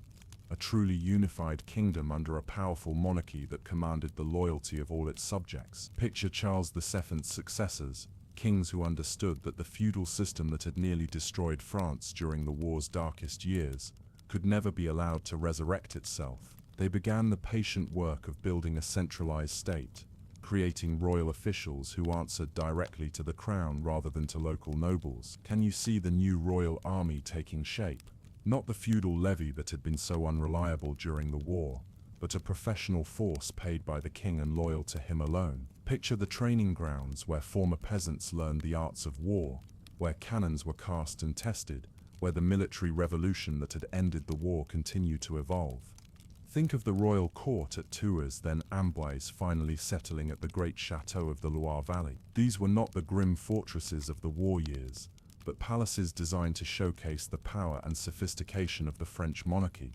A truly unified kingdom under a powerful monarchy that commanded the loyalty of all its subjects. Picture Charles VII's successors, kings who understood that the feudal system that had nearly destroyed France during the war's darkest years could never be allowed to resurrect itself. They began the patient work of building a centralized state, creating royal officials who answered directly to the crown rather than to local nobles. Can you see the new royal army taking shape? Not the feudal levy that had been so unreliable during the war, but a professional force paid by the king and loyal to him alone. Picture the training grounds where former peasants learned the arts of war, where cannons were cast and tested, where the military revolution that had ended the war continued to evolve. Think of the royal court at Tours, then Amboise, finally settling at the great chateau of the Loire Valley. These were not the grim fortresses of the war years, but palaces designed to showcase the power and sophistication of the French monarchy.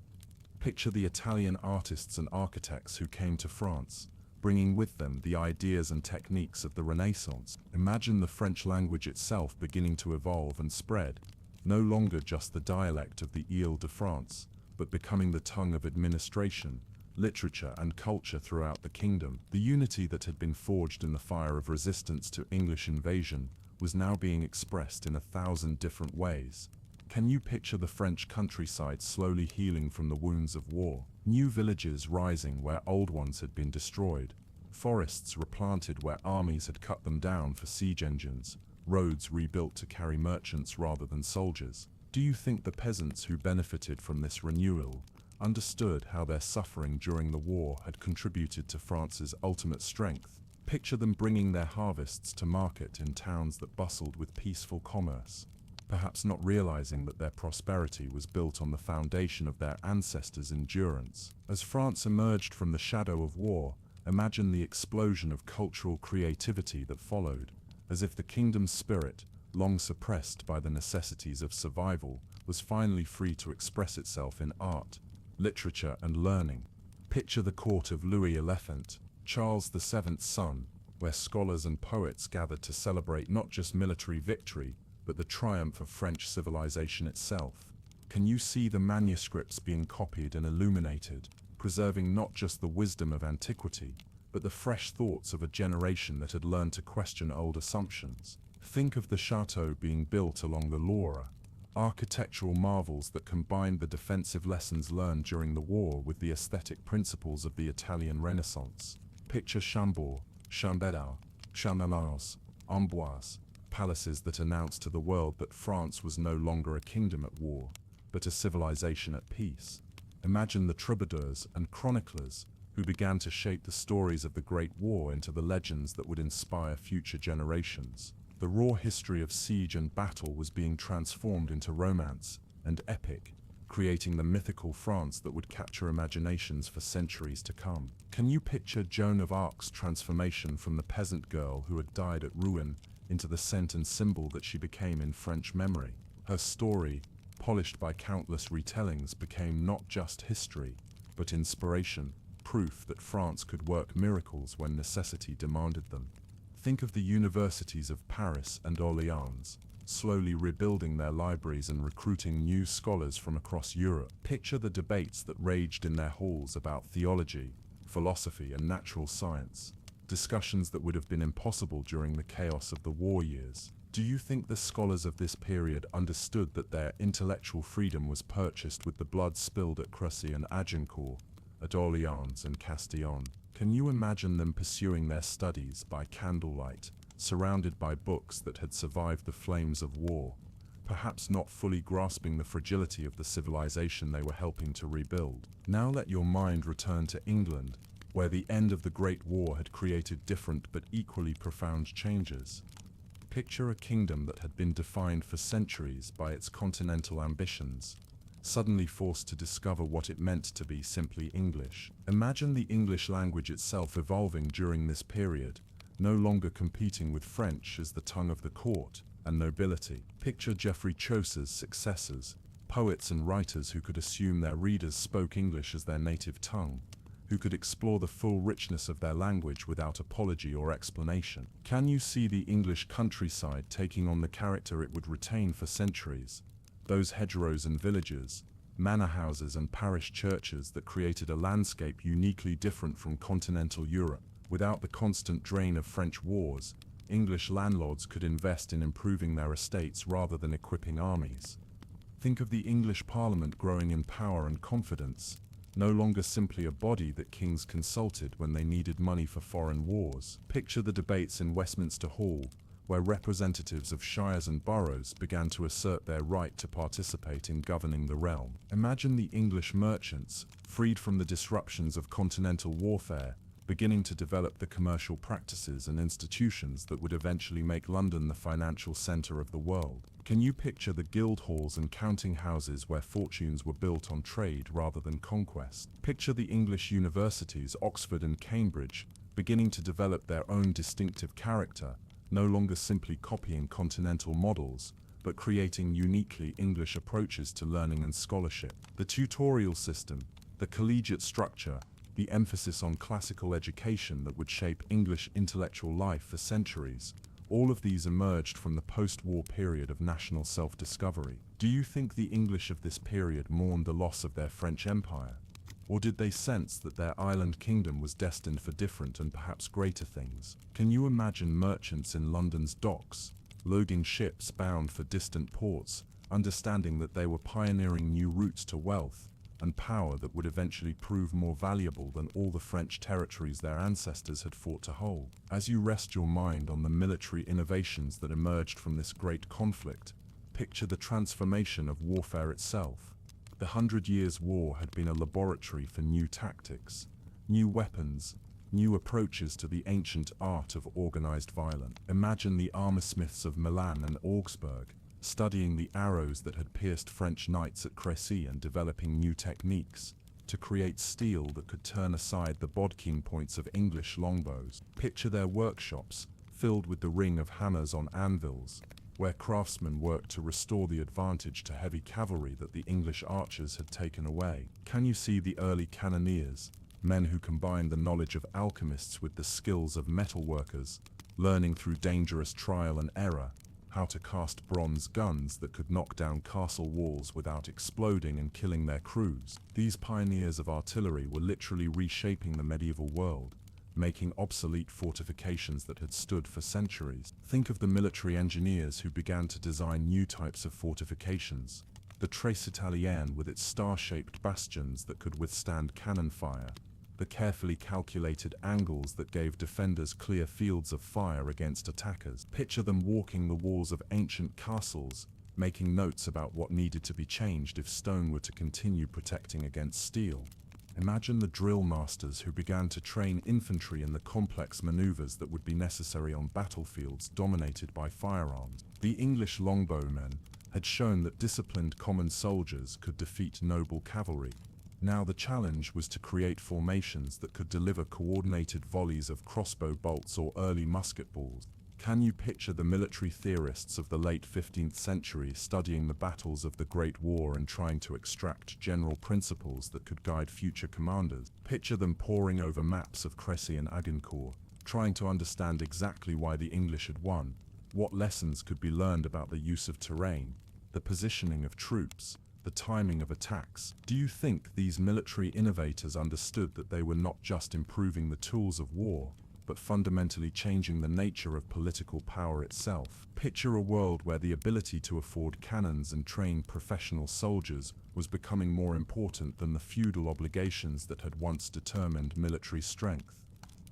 Picture the Italian artists and architects who came to France, bringing with them the ideas and techniques of the Renaissance. Imagine the French language itself beginning to evolve and spread, no longer just the dialect of the Ile-de-France, but becoming the tongue of administration, literature and culture throughout the kingdom. The unity that had been forged in the fire of resistance to English invasion was now being expressed in 1,000 different ways. Can you picture the French countryside slowly healing from the wounds of war? New villages rising where old ones had been destroyed, forests replanted where armies had cut them down for siege engines, roads rebuilt to carry merchants rather than soldiers. Do you think the peasants who benefited from this renewal understood how their suffering during the war had contributed to France's ultimate strength? Picture them bringing their harvests to market in towns that bustled with peaceful commerce, perhaps not realizing that their prosperity was built on the foundation of their ancestors' endurance. As France emerged from the shadow of war, imagine the explosion of cultural creativity that followed, as if the kingdom's spirit, long suppressed by the necessities of survival, was finally free to express itself in art, literature, and learning. Picture the court of Louis XI, Charles VII's son, where scholars and poets gathered to celebrate not just military victory, but the triumph of French civilization itself. Can you see the manuscripts being copied and illuminated, preserving not just the wisdom of antiquity, but the fresh thoughts of a generation that had learned to question old assumptions? Think of the chateau being built along the Loire, architectural marvels that combined the defensive lessons learned during the war with the aesthetic principles of the Italian Renaissance. Picture Chambord, Chambédard, Champenoise, Amboise, palaces that announced to the world that France was no longer a kingdom at war, but a civilization at peace. Imagine the troubadours and chroniclers who began to shape the stories of the Great War into the legends that would inspire future generations. The raw history of siege and battle was being transformed into romance and epic, creating the mythical France that would capture imaginations for centuries to come. Can you picture Joan of Arc's transformation from the peasant girl who had died at Rouen into the saint and symbol that she became in French memory? Her story, polished by countless retellings, became not just history, but inspiration, proof that France could work miracles when necessity demanded them. Think of the universities of Paris and Orleans, slowly rebuilding their libraries and recruiting new scholars from across Europe. Picture the debates that raged in their halls about theology, philosophy, and natural science, discussions that would have been impossible during the chaos of the war years. Do you think the scholars of this period understood that their intellectual freedom was purchased with the blood spilled at Crecy and Agincourt, at Orleans and Castillon? Can you imagine them pursuing their studies by candlelight, surrounded by books that had survived the flames of war, perhaps not fully grasping the fragility of the civilization they were helping to rebuild? Now let your mind return to England, where the end of the Great War had created different but equally profound changes. Picture a kingdom that had been defined for centuries by its continental ambitions, suddenly forced to discover what it meant to be simply English. Imagine the English language itself evolving during this period, no longer competing with French as the tongue of the court and nobility. Picture Geoffrey Chaucer's successors, poets and writers who could assume their readers spoke English as their native tongue, who could explore the full richness of their language without apology or explanation. Can you see the English countryside taking on the character it would retain for centuries? Those hedgerows and villages, manor houses and parish churches that created a landscape uniquely different from continental Europe. Without the constant drain of French wars, English landlords could invest in improving their estates rather than equipping armies. Think of the English Parliament growing in power and confidence, no longer simply a body that kings consulted when they needed money for foreign wars. Picture the debates in Westminster Hall, where representatives of shires and boroughs began to assert their right to participate in governing the realm. Imagine the English merchants, freed from the disruptions of continental warfare, beginning to develop the commercial practices and institutions that would eventually make London the financial center of the world. Can you picture the guild halls and counting houses where fortunes were built on trade rather than conquest? Picture the English universities, Oxford and Cambridge, beginning to develop their own distinctive character, no longer simply copying continental models, but creating uniquely English approaches to learning and scholarship. The tutorial system, the collegiate structure, the emphasis on classical education that would shape English intellectual life for centuries, all of these emerged from the post-war period of national self-discovery. Do you think the English of this period mourned the loss of their French Empire? Or did they sense that their island kingdom was destined for different and perhaps greater things? Can you imagine merchants in London's docks, loading ships bound for distant ports, understanding that they were pioneering new routes to wealth and power that would eventually prove more valuable than all the French territories their ancestors had fought to hold? As you rest your mind on the military innovations that emerged from this great conflict, picture the transformation of warfare itself. The 100 Years' War had been a laboratory for new tactics, new weapons, new approaches to the ancient art of organized violence. Imagine the armorsmiths of Milan and Augsburg, studying the arrows that had pierced French knights at Crecy and developing new techniques to create steel that could turn aside the bodkin points of English longbows. Picture their workshops, filled with the ring of hammers on anvils, where craftsmen worked to restore the advantage to heavy cavalry that the English archers had taken away. Can you see the early cannoneers, men who combined the knowledge of alchemists with the skills of metalworkers, learning through dangerous trial and error, how to cast bronze guns that could knock down castle walls without exploding and killing their crews. These pioneers of artillery were literally reshaping the medieval world, making obsolete fortifications that had stood for centuries. Think of the military engineers who began to design new types of fortifications. The Tres Italienne with its star-shaped bastions that could withstand cannon fire. The carefully calculated angles that gave defenders clear fields of fire against attackers. Picture them walking the walls of ancient castles, making notes about what needed to be changed if stone were to continue protecting against steel. Imagine the drill masters who began to train infantry in the complex maneuvers that would be necessary on battlefields dominated by firearms. The English longbowmen had shown that disciplined common soldiers could defeat noble cavalry. Now the challenge was to create formations that could deliver coordinated volleys of crossbow bolts or early musket balls. Can you picture the military theorists of the late 15th century studying the battles of the Great War and trying to extract general principles that could guide future commanders? Picture them poring over maps of Crécy and Agincourt, trying to understand exactly why the English had won, what lessons could be learned about the use of terrain, the positioning of troops, the timing of attacks. Do you think these military innovators understood that they were not just improving the tools of war, but fundamentally changing the nature of political power itself? Picture a world where the ability to afford cannons and train professional soldiers was becoming more important than the feudal obligations that had once determined military strength.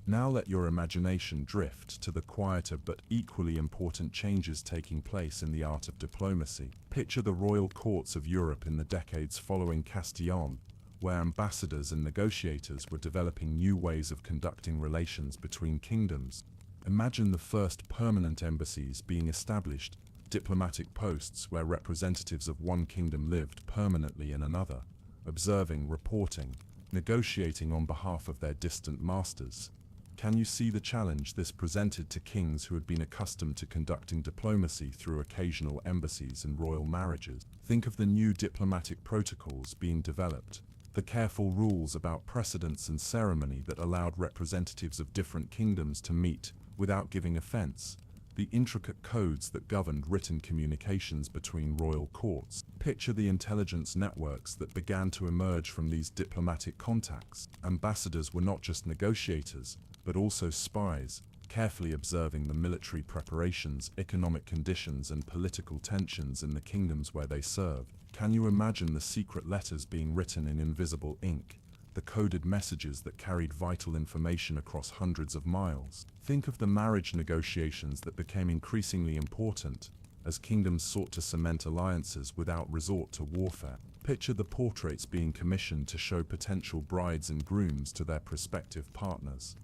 Now let your imagination drift to the quieter but equally important changes taking place in the art of diplomacy. Picture the royal courts of Europe in the decades following Castillon, where ambassadors and negotiators were developing new ways of conducting relations between kingdoms. Imagine the first permanent embassies being established, diplomatic posts where representatives of one kingdom lived permanently in another, observing, reporting, negotiating on behalf of their distant masters. Can you see the challenge this presented to kings who had been accustomed to conducting diplomacy through occasional embassies and royal marriages? Think of the new diplomatic protocols being developed, the careful rules about precedence and ceremony that allowed representatives of different kingdoms to meet without giving offense, the intricate codes that governed written communications between royal courts. Picture the intelligence networks that began to emerge from these diplomatic contacts. Ambassadors were not just negotiators, but also spies, carefully observing the military preparations, economic conditions, and political tensions in the kingdoms where they served. Can you imagine the secret letters being written in invisible ink, the coded messages that carried vital information across hundreds of miles? Think of the marriage negotiations that became increasingly important as kingdoms sought to cement alliances without resort to warfare. Picture the portraits being commissioned to show potential brides and grooms to their prospective partners,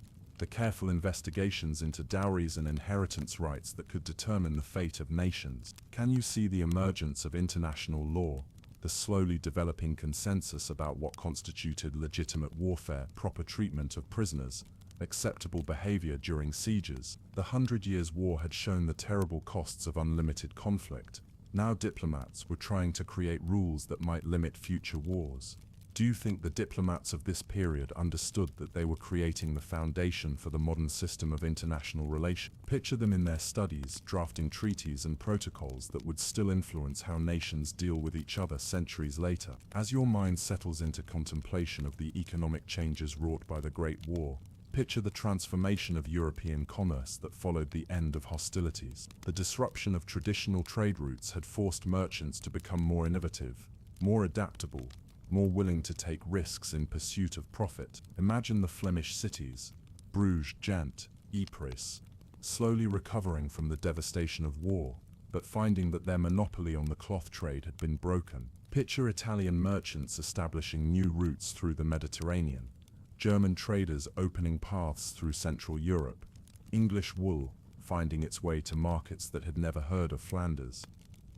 the careful investigations into dowries and inheritance rights that could determine the fate of nations. Can you see the emergence of international law, the slowly developing consensus about what constituted legitimate warfare, proper treatment of prisoners, acceptable behavior during sieges? The 100 Years' War had shown the terrible costs of unlimited conflict. Now diplomats were trying to create rules that might limit future wars. Do you think the diplomats of this period understood that they were creating the foundation for the modern system of international relations? Picture them in their studies, drafting treaties and protocols that would still influence how nations deal with each other centuries later. As your mind settles into contemplation of the economic changes wrought by the Great War, picture the transformation of European commerce that followed the end of hostilities. The disruption of traditional trade routes had forced merchants to become more innovative, more adaptable, more willing to take risks in pursuit of profit. Imagine the Flemish cities, Bruges, Ghent, Ypres, slowly recovering from the devastation of war, but finding that their monopoly on the cloth trade had been broken. Picture Italian merchants establishing new routes through the Mediterranean, German traders opening paths through Central Europe, English wool finding its way to markets that had never heard of Flanders.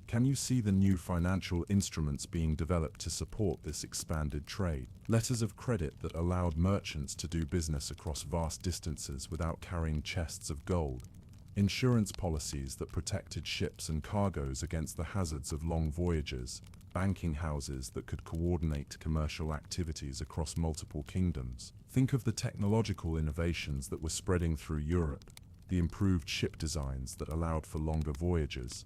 Can you see the new financial instruments being developed to support this expanded trade? Letters of credit that allowed merchants to do business across vast distances without carrying chests of gold. Insurance policies that protected ships and cargoes against the hazards of long voyages. Banking houses that could coordinate commercial activities across multiple kingdoms. Think of the technological innovations that were spreading through Europe. The the improved ship designs that allowed for longer voyages,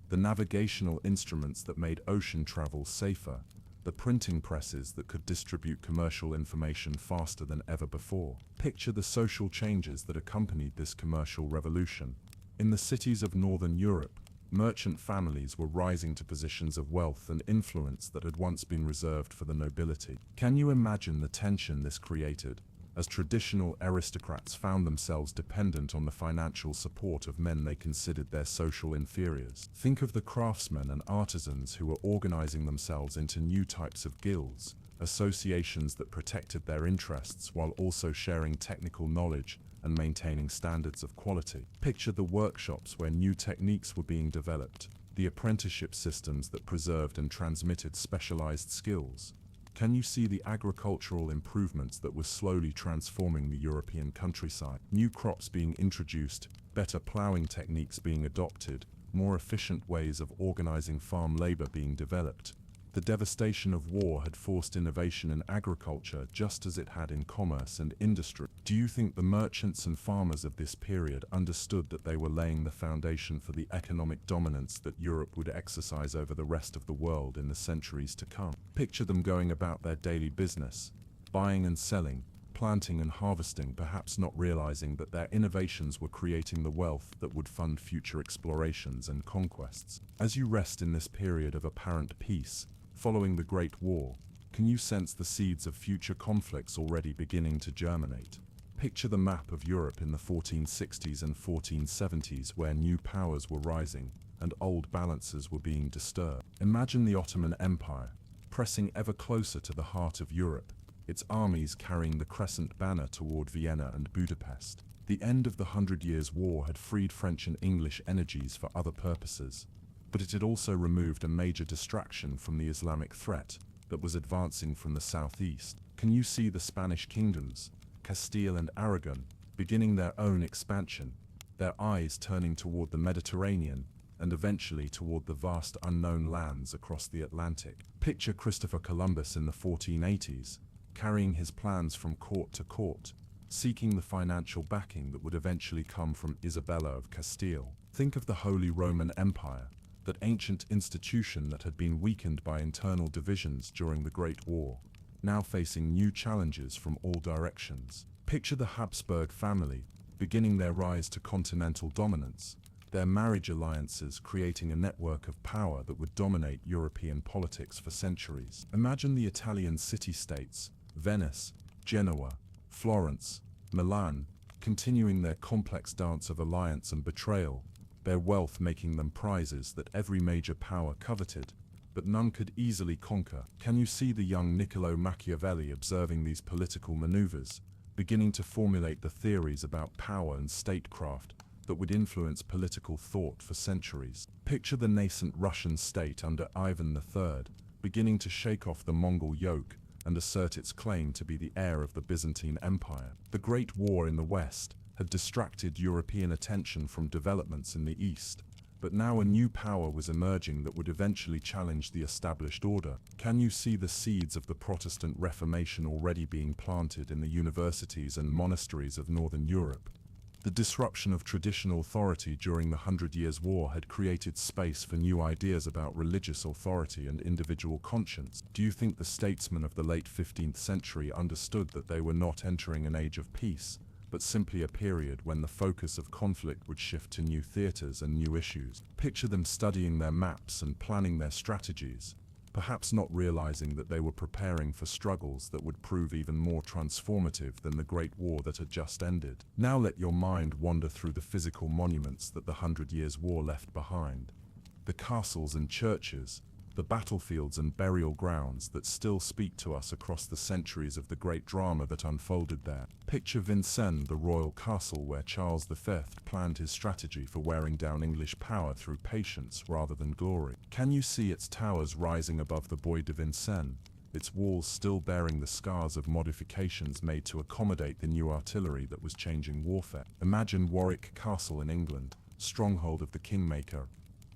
the navigational instruments that made ocean travel safer, the printing presses that could distribute commercial information faster than ever before. Picture the social changes that accompanied this commercial revolution. In the cities of Northern Europe, merchant families were rising to positions of wealth and influence that had once been reserved for the nobility. Can you imagine the tension this created, as traditional aristocrats found themselves dependent on the financial support of men they considered their social inferiors? Think of the craftsmen and artisans who were organizing themselves into new types of guilds, associations that protected their interests while also sharing technical knowledge and maintaining standards of quality. Picture the workshops where new techniques were being developed, the apprenticeship systems that preserved and transmitted specialized skills. Can you see the agricultural improvements that were slowly transforming the European countryside? New crops being introduced, better plowing techniques being adopted, more efficient ways of organizing farm labor being developed. The devastation of war had forced innovation in agriculture just as it had in commerce and industry. Do you think the merchants and farmers of this period understood that they were laying the foundation for the economic dominance that Europe would exercise over the rest of the world in the centuries to come? Picture them going about their daily business, buying and selling, planting and harvesting, perhaps not realizing that their innovations were creating the wealth that would fund future explorations and conquests. As you rest in this period of apparent peace, following the Great War, can you sense the seeds of future conflicts already beginning to germinate? Picture the map of Europe in the 1460s and 1470s where new powers were rising and old balances were being disturbed. Imagine the Ottoman Empire, pressing ever closer to the heart of Europe, its armies carrying the crescent banner toward Vienna and Budapest. The end of the 100 Years' War had freed French and English energies for other purposes, but it had also removed a major distraction from the Islamic threat that was advancing from the southeast. Can you see the Spanish kingdoms, Castile and Aragon, beginning their own expansion, their eyes turning toward the Mediterranean and eventually toward the vast unknown lands across the Atlantic? Picture Christopher Columbus in the 1480s, carrying his plans from court to court, seeking the financial backing that would eventually come from Isabella of Castile. Think of the Holy Roman Empire, that ancient institution that had been weakened by internal divisions during the Great War, now facing new challenges from all directions. Picture the Habsburg family, beginning their rise to continental dominance, their marriage alliances creating a network of power that would dominate European politics for centuries. Imagine the Italian city-states, Venice, Genoa, Florence, Milan, continuing their complex dance of alliance and betrayal, their wealth making them prizes that every major power coveted, but none could easily conquer. Can you see the young Niccolo Machiavelli observing these political maneuvers, beginning to formulate the theories about power and statecraft that would influence political thought for centuries? Picture the nascent Russian state under Ivan III, beginning to shake off the Mongol yoke and assert its claim to be the heir of the Byzantine Empire. The Great War in the West had distracted European attention from developments in the East, but now a new power was emerging that would eventually challenge the established order. Can you see the seeds of the Protestant Reformation already being planted in the universities and monasteries of Northern Europe? The disruption of traditional authority during the 100 Years' War had created space for new ideas about religious authority and individual conscience. Do you think the statesmen of the late 15th century understood that they were not entering an age of peace, but simply a period when the focus of conflict would shift to new theaters and new issues? Picture them studying their maps and planning their strategies, perhaps not realizing that they were preparing for struggles that would prove even more transformative than the Great War that had just ended. Now let your mind wander through the physical monuments that the 100 Years' War left behind. The castles and churches, the battlefields and burial grounds that still speak to us across the centuries of the great drama that unfolded there. Picture Vincennes, the royal castle where Charles V planned his strategy for wearing down English power through patience rather than glory. Can you see its towers rising above the Bois de Vincennes, its walls still bearing the scars of modifications made to accommodate the new artillery that was changing warfare? Imagine Warwick Castle in England, stronghold of the Kingmaker,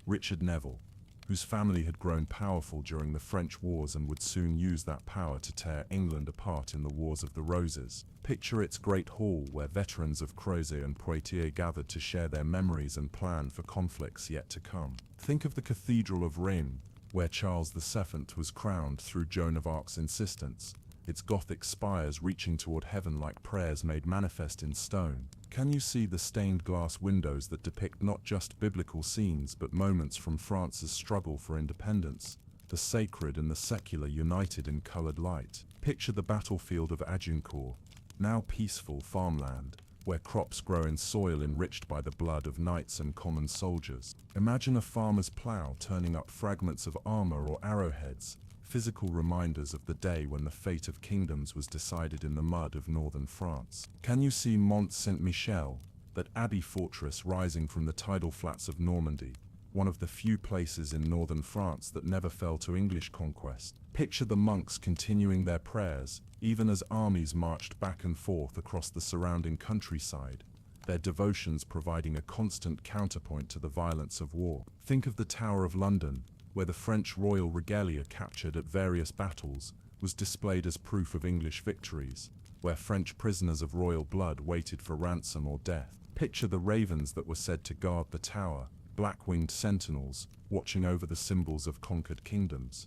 Richard Neville, whose family had grown powerful during the French wars and would soon use that power to tear England apart in the Wars of the Roses. Picture its great hall where veterans of Crozet and Poitiers gathered to share their memories and plan for conflicts yet to come. Think of the Cathedral of Reims, where Charles VII was crowned through Joan of Arc's insistence, its Gothic spires reaching toward heaven like prayers made manifest in stone. Can you see the stained glass windows that depict not just biblical scenes but moments from France's struggle for independence, the sacred and the secular united in colored light? Picture the battlefield of Agincourt, now peaceful farmland, where crops grow in soil enriched by the blood of knights and common soldiers. Imagine a farmer's plow turning up fragments of armor or arrowheads, physical reminders of the day when the fate of kingdoms was decided in the mud of northern France. Can you see Mont Saint-Michel, that abbey fortress rising from the tidal flats of Normandy, one of the few places in northern France that never fell to English conquest? Picture the monks continuing their prayers, even as armies marched back and forth across the surrounding countryside, their devotions providing a constant counterpoint to the violence of war. Think of the Tower of London, where the French royal regalia captured at various battles was displayed as proof of English victories, where French prisoners of royal blood waited for ransom or death. Picture the ravens that were said to guard the tower, black-winged sentinels, watching over the symbols of conquered kingdoms.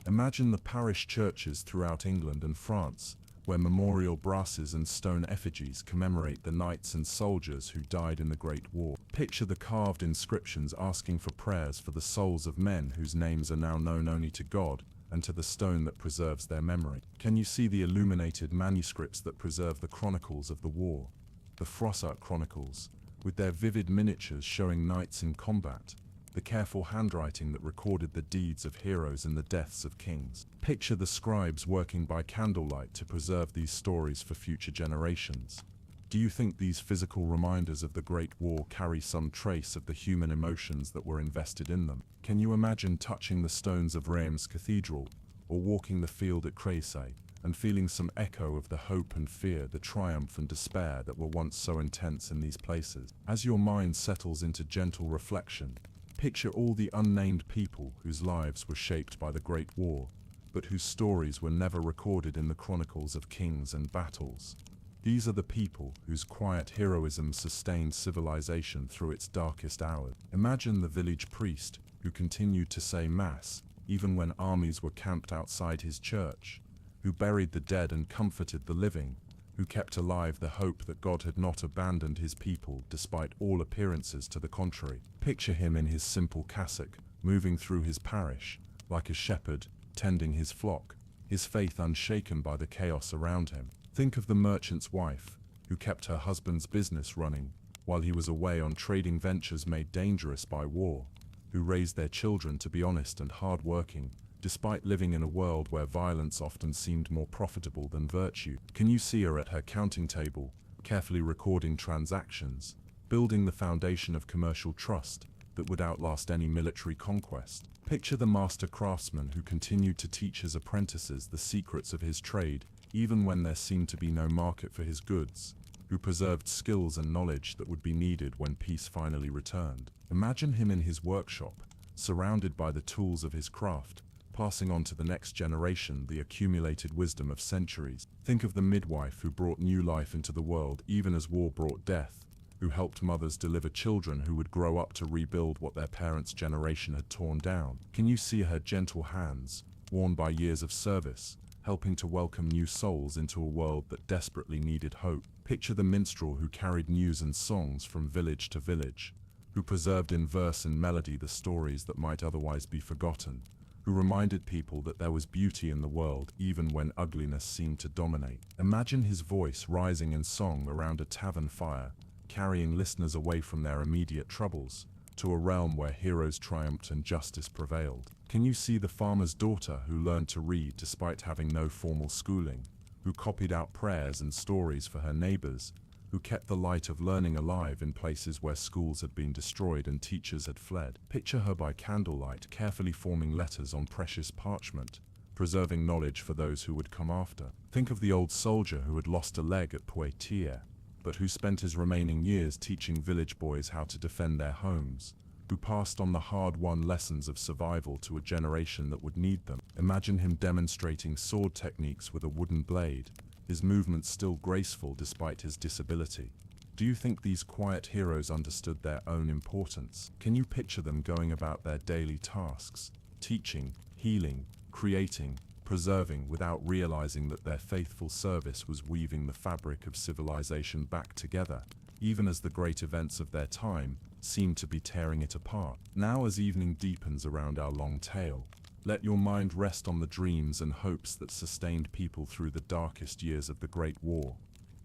Imagine the parish churches throughout England and France, where memorial brasses and stone effigies commemorate the knights and soldiers who died in the Great War. Picture the carved inscriptions asking for prayers for the souls of men whose names are now known only to God and to the stone that preserves their memory. Can you see the illuminated manuscripts that preserve the chronicles of the war? The Froissart Chronicles, with their vivid miniatures showing knights in combat, the careful handwriting that recorded the deeds of heroes and the deaths of kings. Picture the scribes working by candlelight to preserve these stories for future generations. Do you think these physical reminders of the Great War carry some trace of the human emotions that were invested in them? Can you imagine touching the stones of Reims Cathedral, or walking the field at Crozet, and feeling some echo of the hope and fear, the triumph and despair that were once so intense in these places? As your mind settles into gentle reflection, picture all the unnamed people whose lives were shaped by the Great War, but whose stories were never recorded in the chronicles of kings and battles. These are the people whose quiet heroism sustained civilization through its darkest hours. Imagine the village priest who continued to say Mass even when armies were camped outside his church, who buried the dead and comforted the living, who kept alive the hope that God had not abandoned his people despite all appearances to the contrary. Picture him in his simple cassock, moving through his parish, like a shepherd tending his flock, his faith unshaken by the chaos around him. Think of the merchant's wife, who kept her husband's business running while he was away on trading ventures made dangerous by war, who raised their children to be honest and hard-working, despite living in a world where violence often seemed more profitable than virtue. Can you see her at her counting table, carefully recording transactions, building the foundation of commercial trust that would outlast any military conquest? Picture the master craftsman who continued to teach his apprentices the secrets of his trade, even when there seemed to be no market for his goods, who preserved skills and knowledge that would be needed when peace finally returned. Imagine him in his workshop, surrounded by the tools of his craft, passing on to the next generation the accumulated wisdom of centuries. Think of the midwife who brought new life into the world even as war brought death, who helped mothers deliver children who would grow up to rebuild what their parents' generation had torn down. Can you see her gentle hands, worn by years of service, helping to welcome new souls into a world that desperately needed hope? Picture the minstrel who carried news and songs from village to village, who preserved in verse and melody the stories that might otherwise be forgotten, who reminded people that there was beauty in the world even when ugliness seemed to dominate. Imagine his voice rising in song around a tavern fire, carrying listeners away from their immediate troubles, to a realm where heroes triumphed and justice prevailed. Can you see the farmer's daughter who learned to read despite having no formal schooling, who copied out prayers and stories for her neighbors, who kept the light of learning alive in places where schools had been destroyed and teachers had fled? Picture her by candlelight, carefully forming letters on precious parchment, preserving knowledge for those who would come after. Think of the old soldier who had lost a leg at Poitiers, but who spent his remaining years teaching village boys how to defend their homes, who passed on the hard-won lessons of survival to a generation that would need them. Imagine him demonstrating sword techniques with a wooden blade, his movements still graceful despite his disability. Do you think these quiet heroes understood their own importance? Can you picture them going about their daily tasks, teaching, healing, creating, preserving, without realizing that their faithful service was weaving the fabric of civilization back together, even as the great events of their time seemed to be tearing it apart? Now, as evening deepens around our long tale, let your mind rest on the dreams and hopes that sustained people through the darkest years of the Great War.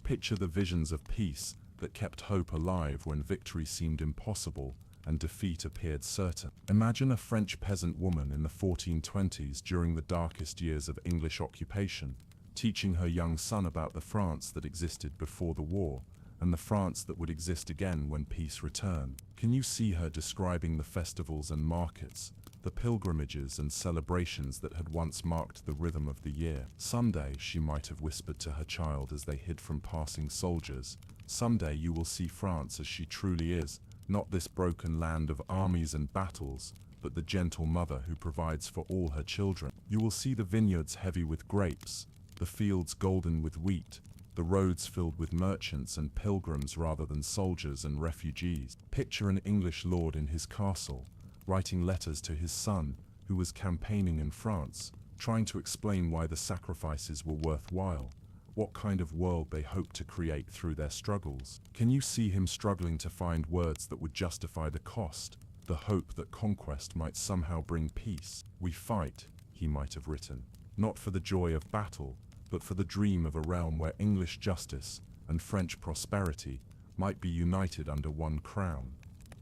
Picture the visions of peace that kept hope alive when victory seemed impossible and defeat appeared certain. Imagine a French peasant woman in the 1420s during the darkest years of English occupation, teaching her young son about the France that existed before the war, and the France that would exist again when peace returned. Can you see her describing the festivals and markets, the pilgrimages and celebrations that had once marked the rhythm of the year? Someday, she might have whispered to her child as they hid from passing soldiers, someday you will see France as she truly is, not this broken land of armies and battles, but the gentle mother who provides for all her children. You will see the vineyards heavy with grapes, the fields golden with wheat, the roads filled with merchants and pilgrims rather than soldiers and refugees. Picture an English lord in his castle, writing letters to his son, who was campaigning in France, trying to explain why the sacrifices were worthwhile, what kind of world they hoped to create through their struggles. Can you see him struggling to find words that would justify the cost, the hope that conquest might somehow bring peace? We fight, he might have written, not for the joy of battle, but for the dream of a realm where English justice and French prosperity might be united under one crown,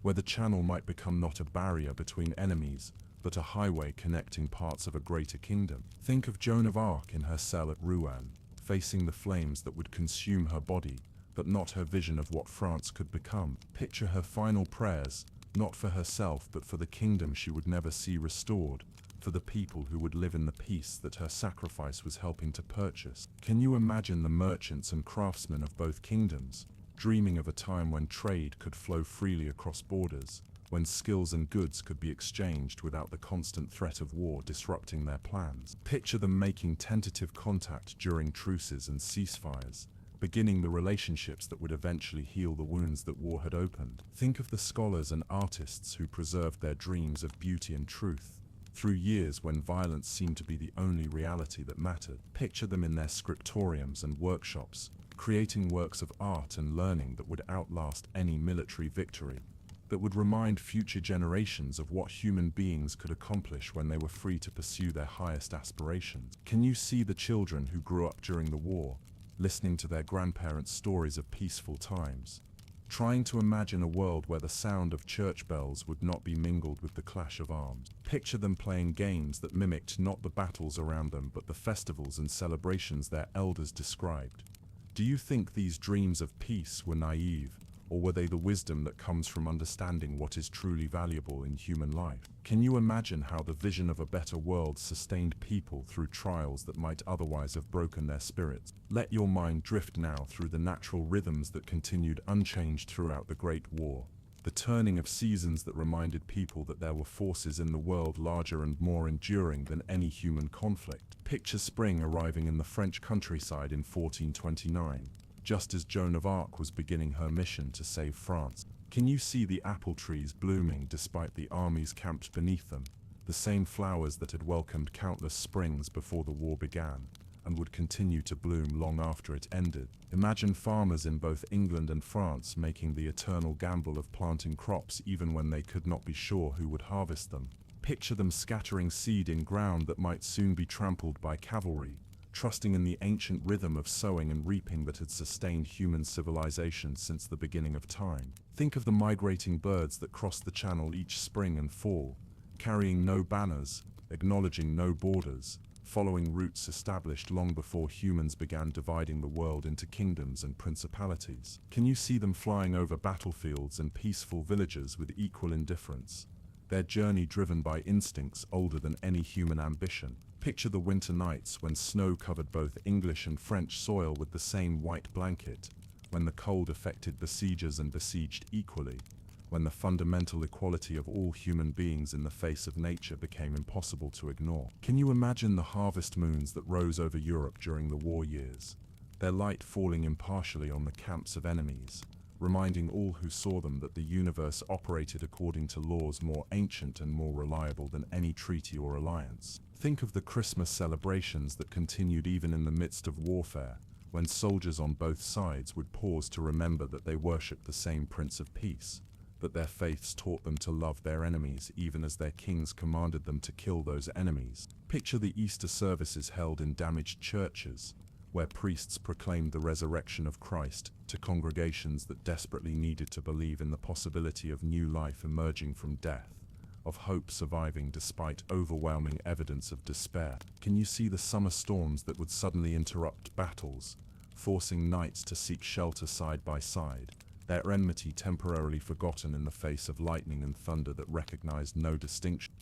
where the Channel might become not a barrier between enemies, but a highway connecting parts of a greater kingdom. Think of Joan of Arc in her cell at Rouen, facing the flames that would consume her body, but not her vision of what France could become. Picture her final prayers, not for herself but for the kingdom she would never see restored, for the people who would live in the peace that her sacrifice was helping to purchase. Can you imagine the merchants and craftsmen of both kingdoms, dreaming of a time when trade could flow freely across borders, when skills and goods could be exchanged without the constant threat of war disrupting their plans? Picture them making tentative contact during truces and ceasefires, beginning the relationships that would eventually heal the wounds that war had opened. Think of the scholars and artists who preserved their dreams of beauty and truth, through years when violence seemed to be the only reality that mattered. Picture them in their scriptoriums and workshops, creating works of art and learning that would outlast any military victory, that would remind future generations of what human beings could accomplish when they were free to pursue their highest aspirations. Can you see the children who grew up during the war, listening to their grandparents' stories of peaceful times, trying to imagine a world where the sound of church bells would not be mingled with the clash of arms? Picture them playing games that mimicked not the battles around them but the festivals and celebrations their elders described. Do you think these dreams of peace were naive, or were they the wisdom that comes from understanding what is truly valuable in human life? Can you imagine how the vision of a better world sustained people through trials that might otherwise have broken their spirits? Let your mind drift now through the natural rhythms that continued unchanged throughout the Great War, the turning of seasons that reminded people that there were forces in the world larger and more enduring than any human conflict. Picture spring arriving in the French countryside in 1429. Just as Joan of Arc was beginning her mission to save France. Can you see the apple trees blooming despite the armies camped beneath them, the same flowers that had welcomed countless springs before the war began, and would continue to bloom long after it ended? Imagine farmers in both England and France making the eternal gamble of planting crops even when they could not be sure who would harvest them. Picture them scattering seed in ground that might soon be trampled by cavalry, trusting in the ancient rhythm of sowing and reaping that had sustained human civilization since the beginning of time. Think of the migrating birds that crossed the Channel each spring and fall, carrying no banners, acknowledging no borders, following routes established long before humans began dividing the world into kingdoms and principalities. Can you see them flying over battlefields and peaceful villages with equal indifference, their journey driven by instincts older than any human ambition? Picture the winter nights when snow covered both English and French soil with the same white blanket, when the cold affected besiegers and besieged equally, when the fundamental equality of all human beings in the face of nature became impossible to ignore. Can you imagine the harvest moons that rose over Europe during the war years, their light falling impartially on the camps of enemies, reminding all who saw them that the universe operated according to laws more ancient and more reliable than any treaty or alliance? Think of the Christmas celebrations that continued even in the midst of warfare, when soldiers on both sides would pause to remember that they worshipped the same Prince of Peace, that their faiths taught them to love their enemies even as their kings commanded them to kill those enemies. Picture the Easter services held in damaged churches, where priests proclaimed the resurrection of Christ to congregations that desperately needed to believe in the possibility of new life emerging from death, of hope surviving despite overwhelming evidence of despair. Can you see the summer storms that would suddenly interrupt battles, forcing knights to seek shelter side by side, their enmity temporarily forgotten in the face of lightning and thunder that recognized no distinction?